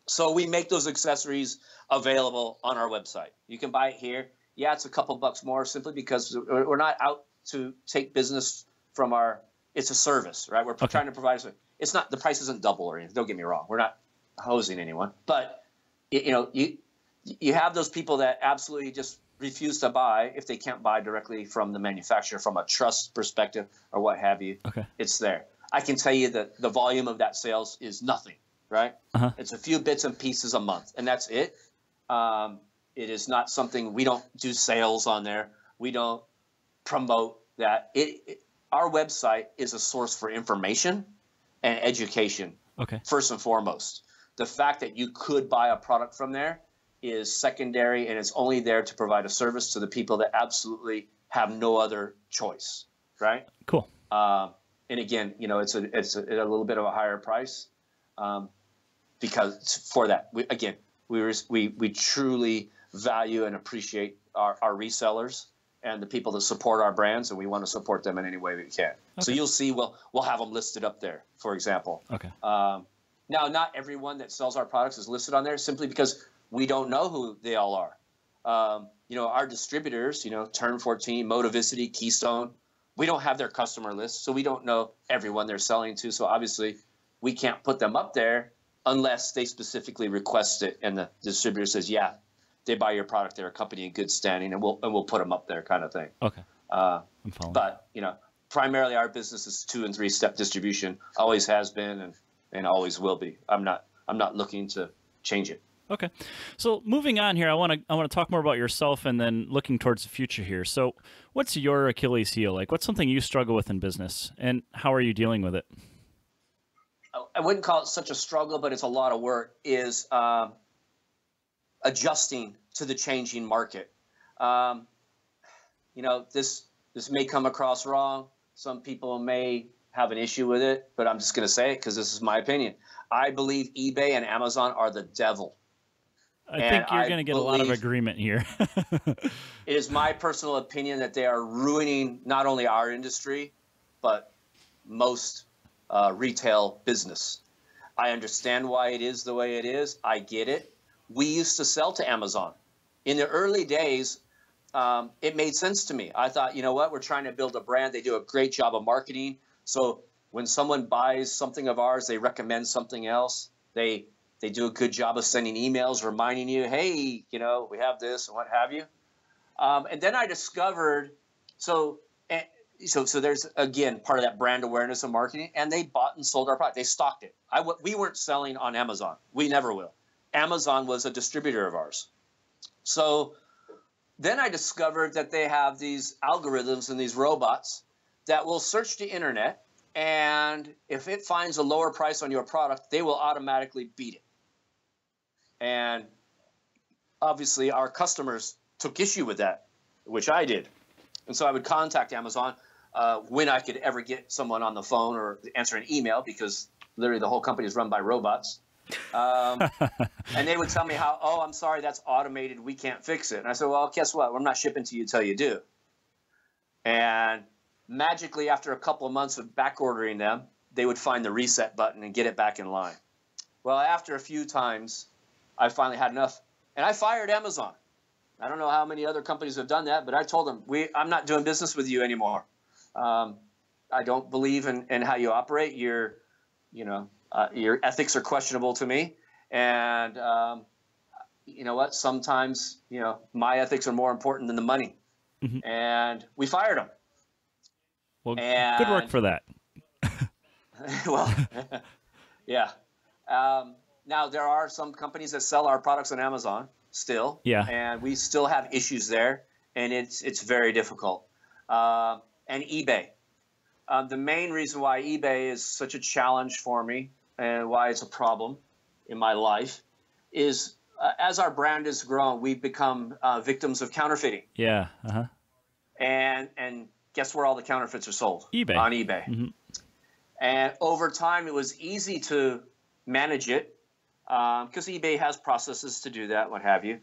So we make those accessories available on our website. You can buy it here. Yeah, it's a couple bucks more simply because we're not out to take business from it's a service, right? We're trying to provide it's not, the price isn't double or anything. Don't get me wrong. We're not hosing anyone, but you have those people that absolutely just refuse to buy if they can't buy directly from the manufacturer from a trust perspective or what have you. Okay. It's there. I can tell you that the volume of that sales is nothing, right? Uh-huh. It's a few bits and pieces a month, and that's it. It is not something, we don't do sales on there. We don't promote that. Our website is a source for information and education. Okay. First and foremost. The fact that you could buy a product from there is secondary, and it's only there to provide a service to the people that absolutely have no other choice, right? Cool. And again, it's a little bit of a higher price, because for that, we truly value and appreciate our resellers and the people that support our brands, and we want to support them in any way we can. Okay. So you'll see we'll have them listed up there, for example. Okay. Now, not everyone that sells our products is listed on there simply because we don't know who they all are. Our distributors, Turn 14, Motivicity, Keystone, we don't have their customer list, so we don't know everyone they're selling to. So obviously, we can't put them up there unless they specifically request it, and the distributor says, yeah, they buy your product, they're a company in good standing, and we'll put them up there, kind of thing. Okay. I'm following. But primarily our business is 2- and 3-step distribution, always has been, and always will be. I'm not looking to change it. Okay. So moving on here, I want to talk more about yourself and then looking towards the future here. So what's your Achilles heel? Like, what's something you struggle with in business, and how are you dealing with it? I wouldn't call it such a struggle, but it's a lot of work, is adjusting to the changing market. This may come across wrong. Some people may have an issue with it, but I'm just going to say it because this is my opinion. I believe eBay and Amazon are the devil. I think you're going to get a lot of agreement here. It is my personal opinion that they are ruining not only our industry, but most retail business. I understand why it is the way it is. I get it. We used to sell to Amazon. In the early days, it made sense to me. I thought, you know what? We're trying to build a brand. They do a great job of marketing. So when someone buys something of ours, they recommend something else. They do a good job of sending emails reminding you, hey, we have this and what have you. And then I discovered, so there's, again, part of that brand awareness and marketing, and they bought and sold our product. They stocked it. We weren't selling on Amazon. We never will. Amazon was a distributor of ours. So then I discovered that they have these algorithms and these robots that will search the internet, and if it finds a lower price on your product, they will automatically beat it. And obviously our customers took issue with that, which I did. And so I would contact Amazon when I could ever get someone on the phone or answer an email, because literally the whole company is run by robots. And they would tell me I'm sorry, that's automated, we can't fix it. And I said, well, guess what? I'm not shipping to you until you do. And magically, after a couple of months of back ordering them, they would find the reset button and get it back in line. Well, after a few times, I finally had enough, and I fired Amazon. I don't know how many other companies have done that, but I told them, I'm not doing business with you anymore. I don't believe in how you operate. Your ethics are questionable to me, and you know what? Sometimes, my ethics are more important than the money. Mm-hmm. And we fired them. Well, good work for that. Well, yeah. Now, there are some companies that sell our products on Amazon still. Yeah. And we still have issues there, and it's very difficult. And eBay. The main reason why eBay is such a challenge for me and why it's a problem in my life is as our brand has grown, we've become victims of counterfeiting. Yeah. Uh-huh. And guess where all the counterfeits are sold? eBay. On eBay. Mm-hmm. And over time, it was easy to manage it because eBay has processes to do that, what have you,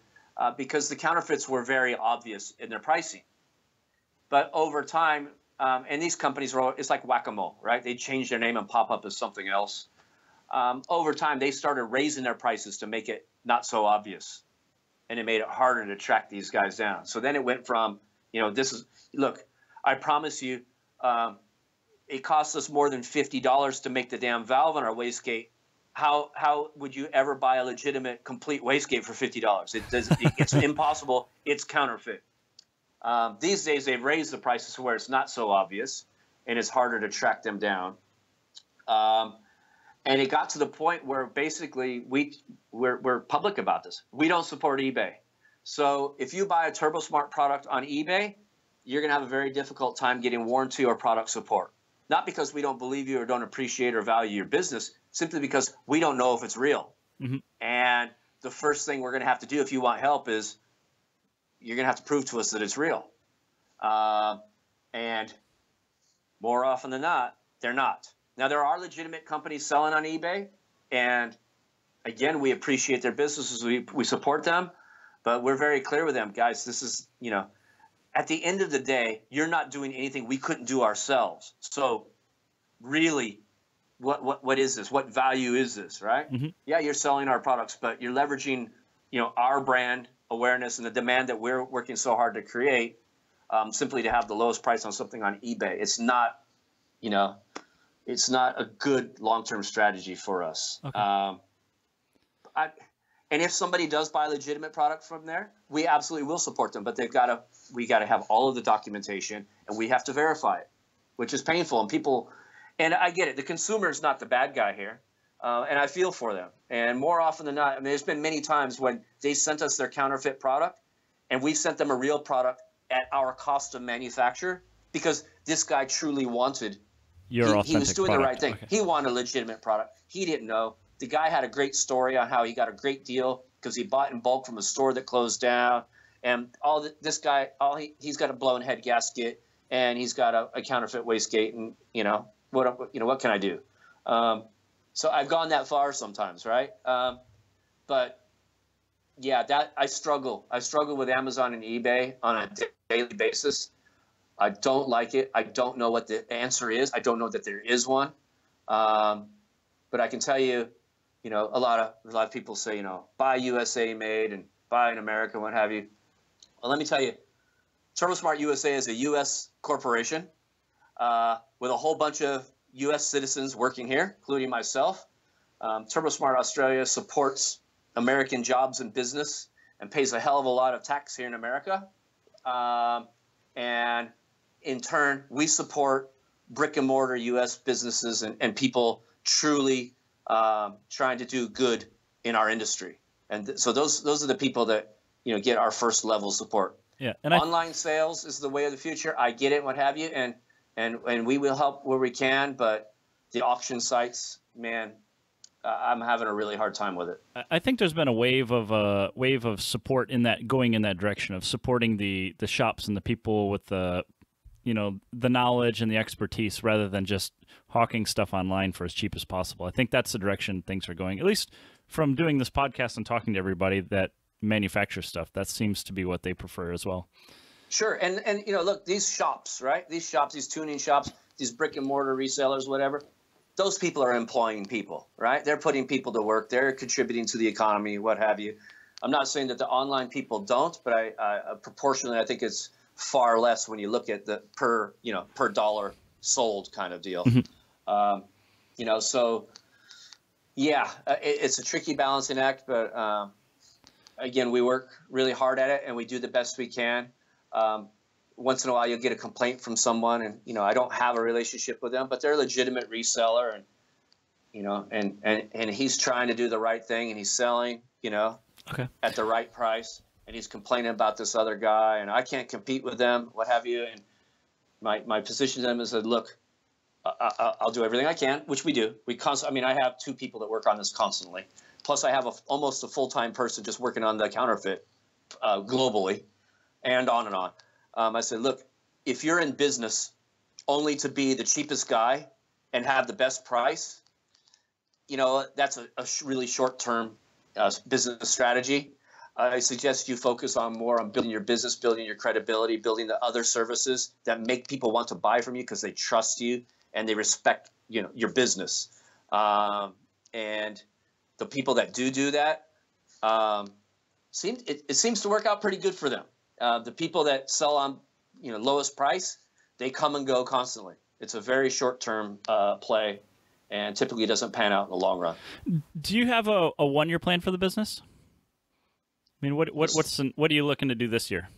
because the counterfeits were very obvious in their pricing. But over time, and these companies it's like whack-a-mole, right? They change their name and pop up as something else. Over time, they started raising their prices to make it not so obvious. And it made it harder to track these guys down. So then it went from, look, I promise you, it costs us more than $50 to make the damn valve on our wastegate. How would you ever buy a legitimate complete wastegate for $50? It's impossible. It's counterfeit. These days, they've raised the prices to where it's not so obvious, and it's harder to track them down. And it got to the point where basically we're public about this. We don't support eBay. So if you buy a Turbosmart product on eBay, you're going to have a very difficult time getting warranty or product support. Not because we don't believe you or don't appreciate or value your business, simply because we don't know if it's real. Mm-hmm. And the first thing we're going to have to do if you want help is you're going to have to prove to us that it's real. And more often than not, they're not. Now, there are legitimate companies selling on eBay, and again, we appreciate their businesses. We support them, but we're very clear with them, guys. This is, at the end of the day, you're not doing anything we couldn't do ourselves. So really, what is this? What value is this, right? Mm-hmm. Yeah, you're selling our products, but you're leveraging, our brand awareness and the demand that we're working so hard to create simply to have the lowest price on something on eBay. It's not, it's not a good long-term strategy for us. Okay. And if somebody does buy a legitimate product from there, we absolutely will support them. But we got to have all of the documentation, and we have to verify it, which is painful. And I get it. The consumer is not the bad guy here, and I feel for them. And more often than not, there's been many times when they sent us their counterfeit product, and we sent them a real product at our cost of manufacture because this guy truly wanted. He was doing the right thing. Okay. He wanted a legitimate product. He didn't know. The guy had a great story on how he got a great deal because he bought in bulk from a store that closed down. And this guy, he's got a blown head gasket and he's got a counterfeit wastegate. And what can I do? So I've gone that far sometimes, right? But yeah, I struggle. I struggle with Amazon and eBay on a daily basis. I don't like it. I don't know what the answer is. I don't know that there is one. But I can tell you, a lot of people say, buy USA made and buy in America, what have you. Well, let me tell you, Turbosmart USA is a U.S. corporation with a whole bunch of U.S. citizens working here, including myself. Turbosmart Australia supports American jobs and business and pays a hell of a lot of tax here in America. And in turn, we support brick and mortar U.S. businesses and people truly trying to do good in our industry. And so those are the people that, get our first level support. Yeah. And online sales is the way of the future. I get it, what have you. And we will help where we can. But the auction sites, man, I'm having a really hard time with it. I think there's been a wave of support going in that direction of supporting the shops and the people with the knowledge and the expertise rather than just hawking stuff online for as cheap as possible. I think that's the direction things are going, at least from doing this podcast and talking to everybody that manufactures stuff. That seems to be what they prefer as well. Sure. And look, these shops, right? These shops, these tuning shops, these brick and mortar resellers, whatever, those people are employing people, right? They're putting people to work. They're contributing to the economy, what have you. I'm not saying that the online people don't, but I proportionally, I think it's far less when you look at the per dollar sold kind of deal. So yeah, it's a tricky balancing act, but again, we work really hard at it and we do the best we can. Once in a while you'll get a complaint from someone and, I don't have a relationship with them, but they're a legitimate reseller and he's trying to do the right thing and he's selling, at the right price, and he's complaining about this other guy and I can't compete with them, what have you. And my position to them is that, look, I'll do everything I can, which we do. I have 2 people that work on this constantly. Plus I have almost a full-time person just working on the counterfeit globally and on and on. I said, look, if you're in business only to be the cheapest guy and have the best price, that's a really short-term business strategy. I suggest you focus on building your business, building your credibility, building the other services that make people want to buy from you because they trust you and they respect, your business. And the people that do that, it seems to work out pretty good for them. The people that sell on, lowest price, they come and go constantly. It's a very short-term play, and typically doesn't pan out in the long run. Do you have a 1-year plan for the business? I mean, what are you looking to do this year?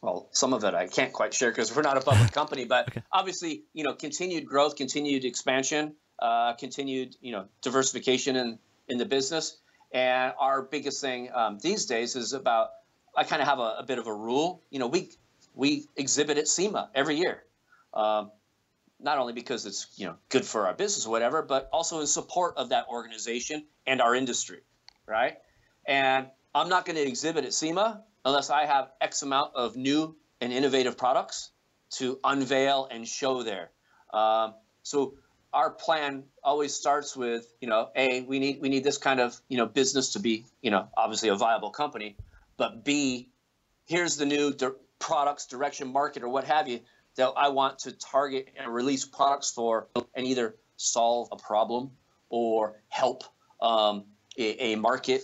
Well, some of it I can't quite share because we're not a public company, but okay. Obviously, continued growth, continued expansion, continued, diversification in the business. And our biggest thing these days is about, I kind of have a bit of a rule. We exhibit at SEMA every year, not only because it's good for our business or whatever, but also in support of that organization and our industry, right? And I'm not going to exhibit at SEMA unless I have X amount of new and innovative products to unveil and show there. So our plan always starts with, A, we need this kind of, business to be, obviously a viable company, but B, here's the new products, direction, market, or what have you, that I want to target and release products for and either solve a problem or help a market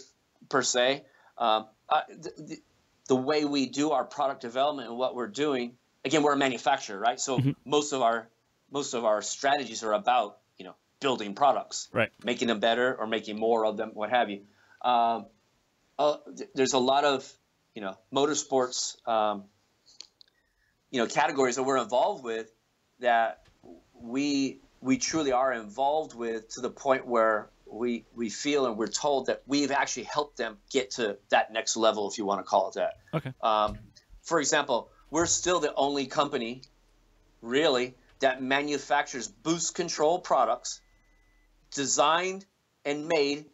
per se. The way we do our product development and what we're doing, again, we're a manufacturer, right? So most of our strategies are about, building products, right, making them better or making more of them, what have you. There's a lot of, motorsports, categories that we're involved with that we truly are involved with to the point where we feel and we're told that we've actually helped them get to that next level, if you want to call it that. Okay. For example, we're still the only company, really, that manufactures boost control products designed and made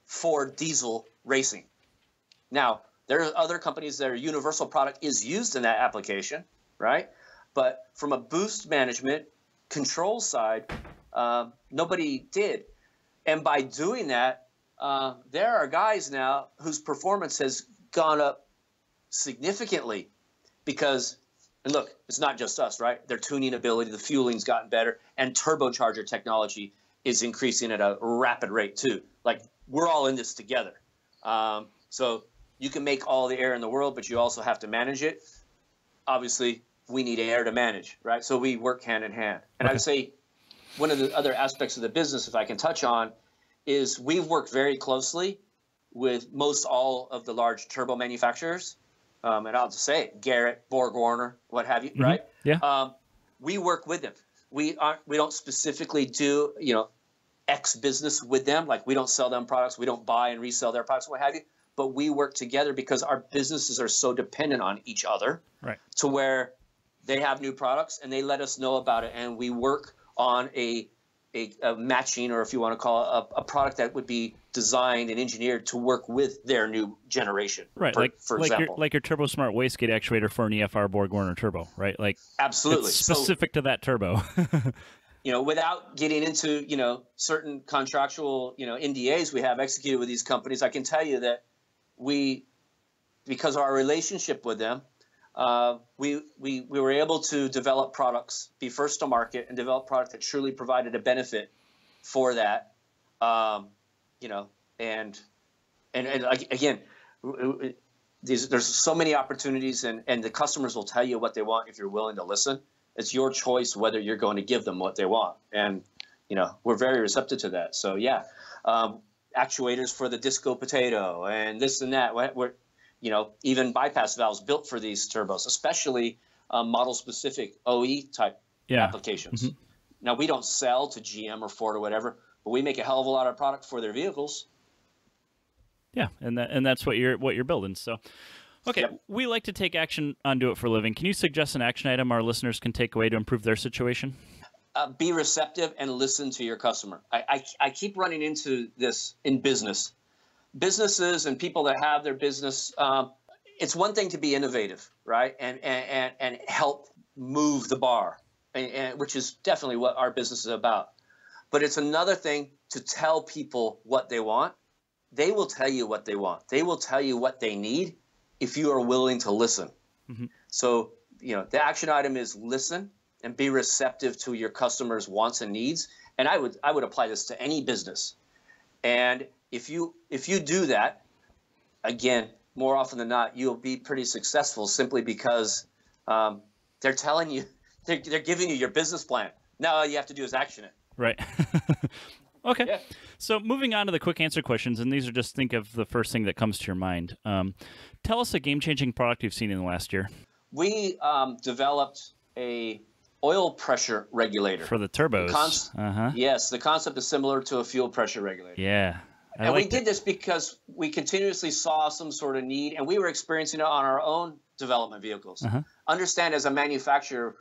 for diesel racing. Now, there are other companies that are universal product is used in that application, right? But from a boost management control side, nobody did. And by doing that, there are guys now whose performance has gone up significantly because, and look, it's not just us, right? Their tuning ability, the fueling's gotten better, and turbocharger technology is increasing at a rapid rate too. Like, we're all in this together. So you can make all the air in the world, but you also have to manage it. Obviously, we need air to manage, right? So we work hand in hand. And okay. I'd say one of the other aspects of the business, if I can touch on, is we've worked very closely with most all of the large turbo manufacturers. And I'll just say it, Garrett, Borg-Warner, what have you, right? Yeah. We work with them. We don't specifically do, X business with them. Like, we don't sell them products. We don't buy and resell their products, what have you. But we work together because our businesses are so dependent on each other, right, to where they have new products and they let us know about it. And we work on a matching, or if you want to call it a product that would be designed and engineered to work with their new generation. Right. For example. Like your Turbosmart Wastegate actuator for an EFR Borg-Warner turbo, right? Like, absolutely. It's specific to that turbo. Without getting into, certain contractual, NDAs we have executed with these companies, I can tell you that because of our relationship with them, we were able to develop products, be first to market, and develop product that truly provided a benefit for that. You know, and again, there's so many opportunities, and the customers will tell you what they want if you're willing to listen. It's your choice whether you're going to give them what they want, and you know, we're very receptive to that. So yeah, actuators for the disco potato and this and that. We're, you know, even bypass valves built for these turbos, especially model-specific OE type applications. Mm-hmm. Now, we don't sell to GM or Ford or whatever, but we make a hell of a lot of product for their vehicles. Yeah, and that's what you're building. So, okay, yep. We like to take action on Do It for a Living. Can you suggest an action item our listeners can take away to improve their situation? Be receptive and listen to your customer. I keep running into this in business. Businesses and people that have their business, it's one thing to be innovative, right, and help move the bar, and which is definitely what our business is about. But it's another thing to tell people what they want. They will tell you what they want. They will tell you what they need if you are willing to listen. Mm-hmm. So, you know, the action item is listen and be receptive to your customers' wants and needs. And I would apply this to any business. And if you do that, again, more often than not, you'll be pretty successful simply because they're telling you, they're giving you your business plan. Now all you have to do is action it. Right. Okay. Yeah. So moving on to the quick answer questions, and these are just think of the first thing that comes to your mind. Tell us a game-changing product you've seen in the last year. We developed a oil pressure regulator. For the turbos. Yes, the concept is similar to a fuel pressure regulator. Yeah. And we did this because we continuously saw some sort of need, and we were experiencing it on our own development vehicles. Understand, as a manufacturer,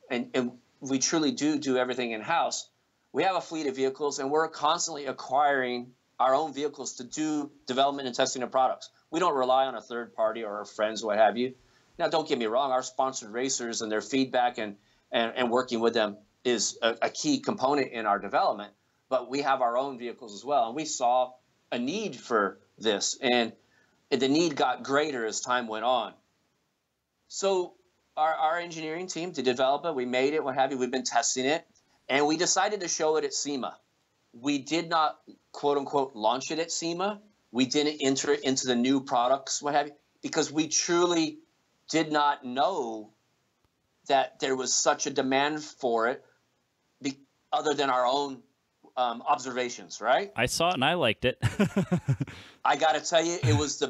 and we truly do everything in-house, we have a fleet of vehicles, and we're constantly acquiring our own vehicles to do development and testing of products. We don't rely on a third party or our friends, what have you. Now, don't get me wrong, our sponsored racers and their feedback and working with them is a key component in our development, but we have our own vehicles as well. And we saw a need for this, and the need got greater as time went on. So our engineering team, to develop it, we made it, what have you, we've been testing it, and we decided to show it at SEMA. We did not, quote unquote, launch it at SEMA. We didn't enter it into the new products, what have you, because we truly did not know that there was such a demand for it other than our own observations, right? I saw it and I liked it. I got to tell you, it was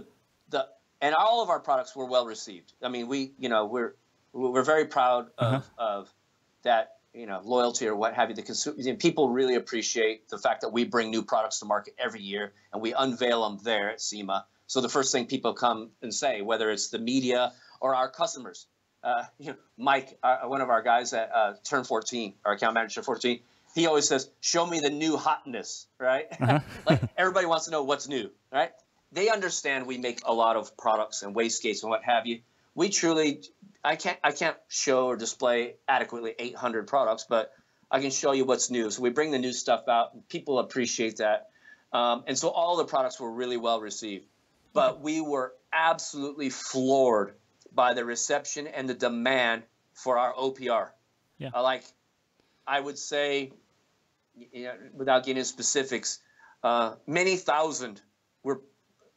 and all of our products were well received. I mean, we're very proud of that, you know, loyalty or what have you. The consumer, people really appreciate the fact that we bring new products to market every year and we unveil them there at SEMA. So the first thing people come and say, whether it's the media or our customers, you know, Mike, one of our guys at Turn 14, our account manager 14, he always says, "Show me the new hotness," right? Like everybody wants to know what's new, right? They understand we make a lot of products and wastegates and what have you. We truly, I can't show or display adequately 800 products, but I can show you what's new. So we bring the new stuff out, and people appreciate that. And so all the products were really well received. But we were absolutely floored by the reception and the demand for our OPR. Yeah. Like I would say, you know, without getting into specifics, many thousand were,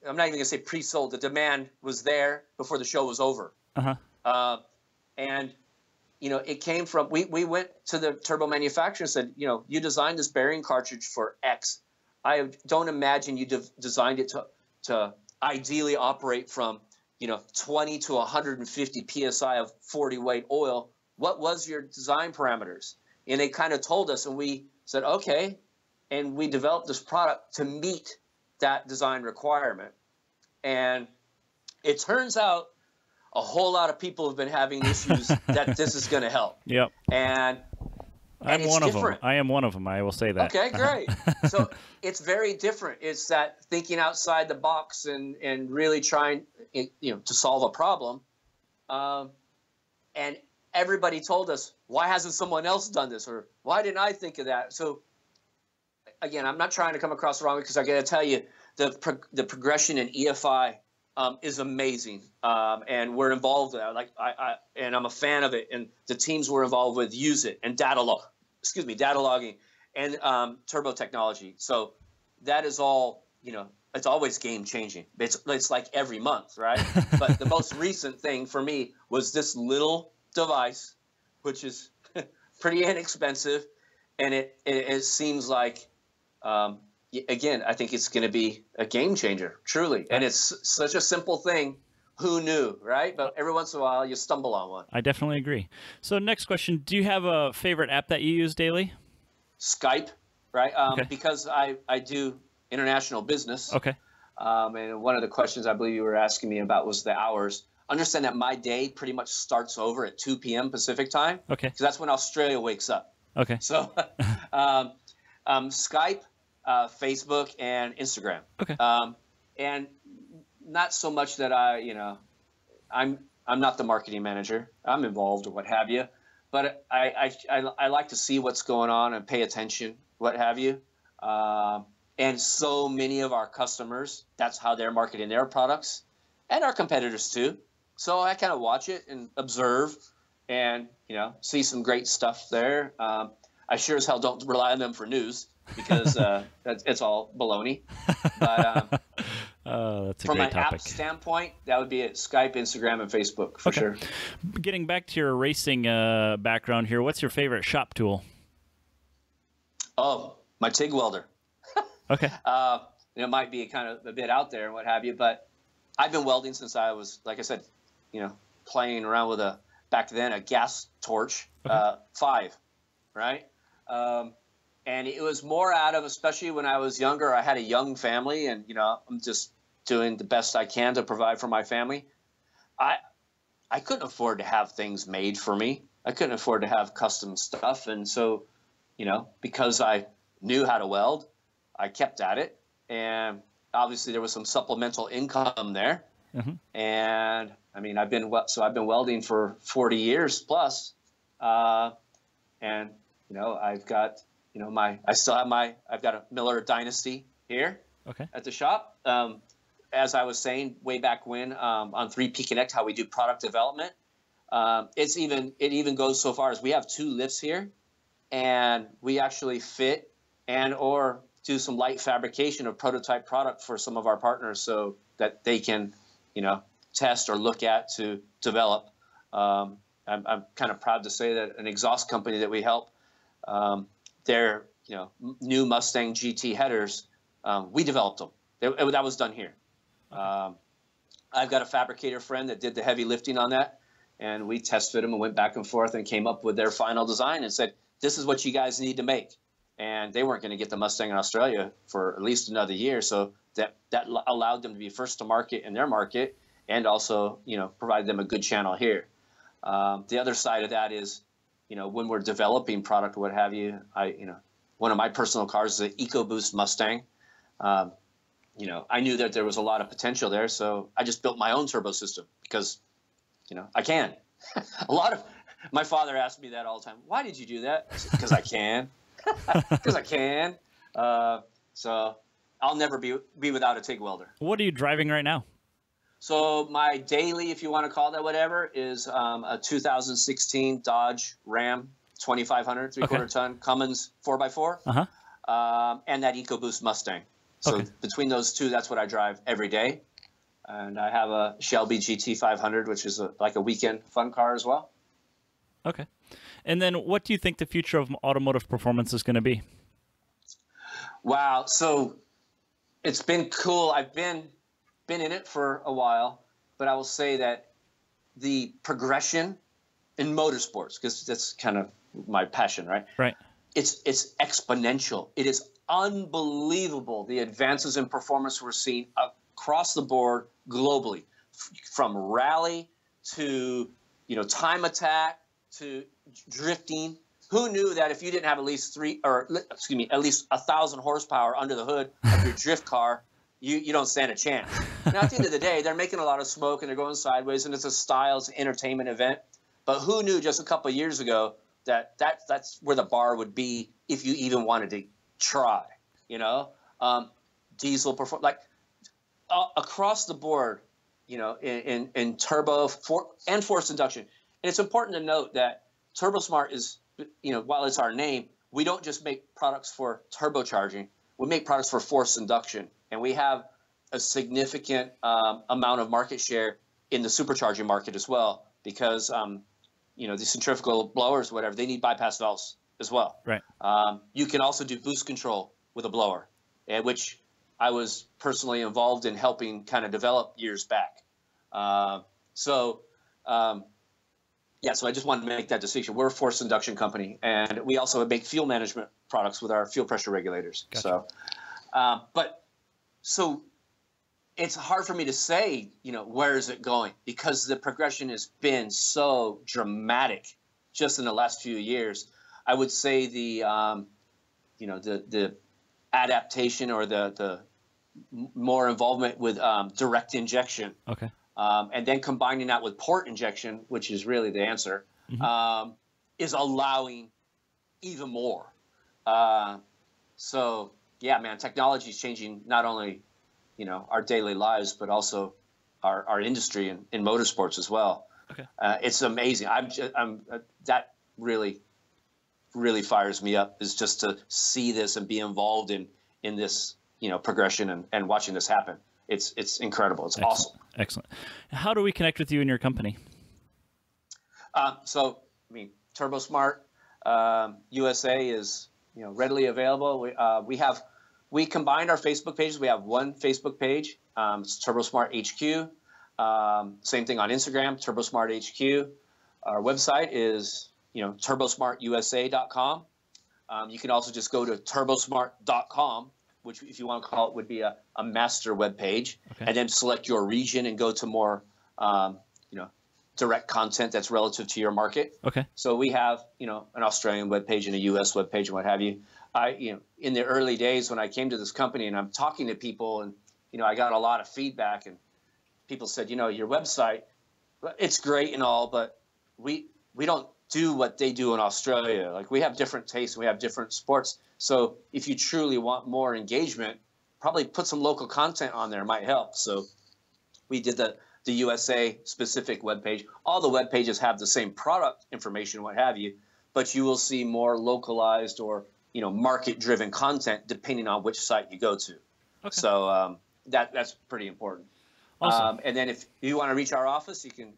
I'm not even going to say pre-sold. The demand was there before the show was over. And, you know, it came from, we went to the turbo manufacturer and said, you know, you designed this bearing cartridge for X. I don't imagine you designed it to ideally operate from, you know, 20 to 150 PSI of 40 weight oil. What was your design parameters? And they kind of told us, and we said, okay. And we developed this product to meet that design requirement. And it turns out a whole lot of people have been having issues that this is going to help. Yep. And I'm one of them. I am one of them. I will say that. Okay, great. So it's very different. It's that thinking outside the box and really trying, you know, to solve a problem. And everybody told us, why hasn't someone else done this? Or why didn't I think of that? So again, I'm not trying to come across wrong, because I got to tell you, the progression in EFI is amazing, and we're involved. And I'm a fan of it. And the teams we're involved with use it, and data logging, and turbo technology. So that is all. It's always game changing. It's like every month, right? But the most recent thing for me was this little device, which is pretty inexpensive, and it seems like. Again, I think it's going to be a game changer, truly. And it's such a simple thing. Who knew, right? But every once in a while, you stumble on one. I definitely agree. So next question, do you have a favorite app that you use daily? Skype, right? Because I do international business. Okay. And one of the questions I believe you were asking me about was the hours. Understand that my day pretty much starts over at 2 p.m. Pacific time. Okay. Because that's when Australia wakes up. Okay. So Skype, Facebook, and Instagram. Okay. And not so much that I'm not the marketing manager. I'm involved or what have you, but I like to see what's going on and pay attention, what have you. And so many of our customers, that's how they're marketing their products, and our competitors too. So I kind of watch it and observe, and see some great stuff there. I sure as hell don't rely on them for news, because it's all baloney. But that's a from great an topic. app standpoint, that would be it: Skype, Instagram, and Facebook for sure. Getting back to your racing background here, what's your favorite shop tool? Oh, my TIG welder. Okay. It might be kind of a bit out there and what have you, but I've been welding since I was, like I said, playing around with back then a gas torch, 5, right? And it was more out of, especially when I was younger, I had a young family, and I'm just doing the best I can to provide for my family. I couldn't afford to have things made for me. I couldn't afford to have custom stuff, and so because I knew how to weld, I kept at it, and obviously there was some supplemental income there. Mm-hmm. And I mean, I've been welding for 40 years plus, and I've got I've got a Miller Dynasty here at the shop. As I was saying way back when on 3P Connect, how we do product development, it even goes so far as we have 2 lifts here, and we actually fit and or do some light fabrication of prototype product for some of our partners, so that they can test or look at to develop. I'm kind of proud to say that an exhaust company that we help, their new Mustang GT headers, we developed them. That was done here. I've got a fabricator friend that did the heavy lifting on that, and we test fit them and went back and forth and came up with their final design and said, this is what you guys need to make. And they weren't going to get the Mustang in Australia for at least another year, so that allowed them to be first to market in their market, and also provide them a good channel here. The other side of that is, when we're developing product or what have you, one of my personal cars is an EcoBoost Mustang. I knew that there was a lot of potential there, so I just built my own turbo system because, I can. My father asked me that all the time. Why did you do that? Because I can. Because I can. So I'll never be without a TIG welder. What are you driving right now? So my daily, if you want to call that whatever, is a 2016 Dodge Ram 2500 3/4 ton Cummins 4x4, and that EcoBoost Mustang. So between those two, that's what I drive every day. And I have a Shelby GT 500, which is like a weekend fun car as well. Okay. And then what do you think the future of automotive performance is going to be? Wow. So it's been cool. I've been in it for a while, but I will say that the progression in motorsports, because that's kind of my passion, right? Right. It's exponential. It is unbelievable, the advances in performance we're seeing across the board globally, from rally to time attack to drifting. Who knew that if you didn't have at least 1,000 horsepower under the hood of your drift car, you don't stand a chance. Now, at the end of the day, they're making a lot of smoke and they're going sideways, and it's a style, it's an entertainment event. But who knew just a couple of years ago that's where the bar would be if you even wanted to try, diesel perform, across the board, in turbo and forced induction. And it's important to note that Turbosmart is, while it's our name, we don't just make products for turbocharging. We make products for forced induction, and we have a significant amount of market share in the supercharging market as well, because the centrifugal blowers, whatever, they need bypass valves as well. Right. You can also do boost control with a blower, which I was personally involved in helping kind of develop years back. So I just wanted to make that distinction. We're a forced induction company, and we also make fuel management products with our fuel pressure regulators. Gotcha. So it's hard for me to say, where is it going, because the progression has been so dramatic just in the last few years. I would say the adaptation or the more involvement with direct injection. Okay. And then combining that with port injection, which is really the answer, is allowing even more. Technology is changing not only, our daily lives, but also our industry in motorsports as well. Okay. It's amazing. That really fires me up, is just to see this and be involved in this, progression and watching this happen. It's incredible. It's awesome. Excellent. How do we connect with you and your company? Turbosmart USA is readily available. We combined our Facebook pages. We have one Facebook page. It's Turbosmart HQ. Same thing on Instagram, Turbosmart HQ. Our website is turbosmartusa.com. You can also just go to turbosmart.com, which, if you want to call it, would be a master web page, and then select your region and go to more, direct content that's relative to your market. Okay. So we have, an Australian web page and a U.S. web page and what have you. In the early days when I came to this company and I'm talking to people, and I got a lot of feedback, and people said, your website, it's great and all, but we don't do what they do in Australia. Like, we have different tastes, we have different sports. So if you truly want more engagement, probably put some local content on there, might help. So we did the USA specific webpage. All the web pages have the same product information, what have you, but you will see more localized or market driven content depending on which site you go to. Okay. So that's pretty important. Awesome. And then if you want to reach our office, you can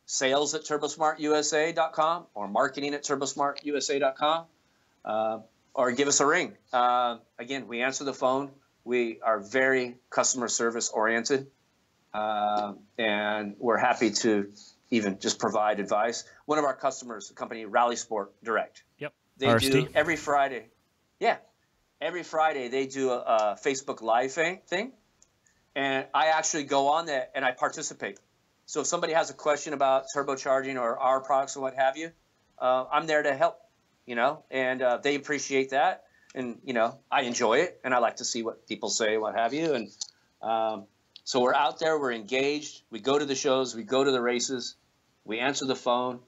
sales at turbosmartusa.com or marketing at turbosmartusa.com, or give us a ring. Again, we answer the phone. We are very customer service oriented, and we're happy to even just provide advice. One of our customers, the company Rally Sport Direct. Yep. They RST. Do every Friday. Yeah. Every Friday they do a Facebook Live thing. And I actually go on there and I participate. So if somebody has a question about turbocharging or our products and what have you, I'm there to help, and they appreciate that. And, I enjoy it, and I like to see what people say, what have you. And so we're out there, we're engaged. We go to the shows, we go to the races, we answer the phone.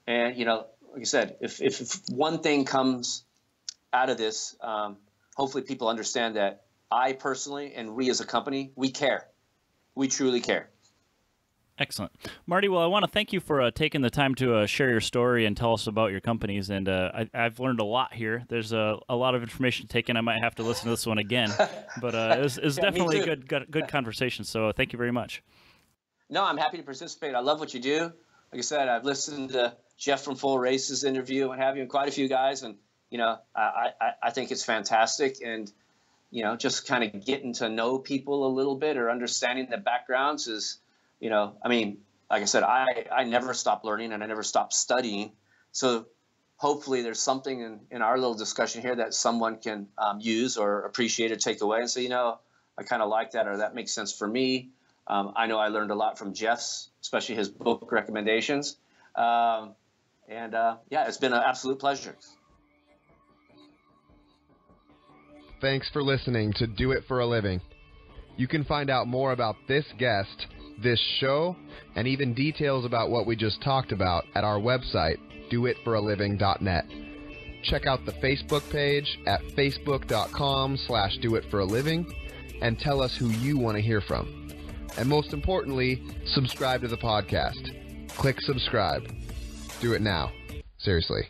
And, like I said, if one thing comes out of this, hopefully people understand that I personally and we as a company, we care. We truly care. Excellent. Marty, well, I want to thank you for taking the time to share your story and tell us about your companies. And I've learned a lot here. There's a lot of information taken. I might have to listen to this one again. But it was definitely a good conversation. So thank you very much. No, I'm happy to participate. I love what you do. Like I said, I've listened to Jeff from Full Races interview and what have you, and quite a few guys. And, I think it's fantastic. And, just kind of getting to know people a little bit or understanding the backgrounds is, like I said, I never stop learning and I never stop studying. So hopefully there's something in our little discussion here that someone can use or appreciate or take away and say, I kind of like that, or that makes sense for me. I know I learned a lot from Jeff's, especially his book recommendations. It's been an absolute pleasure. Thanks for listening to Do It for a Living. You can find out more about this guest, this show, and even details about what we just talked about at our website, doitforaliving.net. Check out the Facebook page at facebook.com/doitforaliving and tell us who you want to hear from. And most importantly, subscribe to the podcast. Click subscribe. Do it now. Seriously.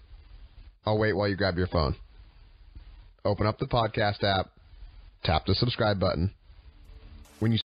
I'll wait while you grab your phone. Open up the podcast app, tap the subscribe button,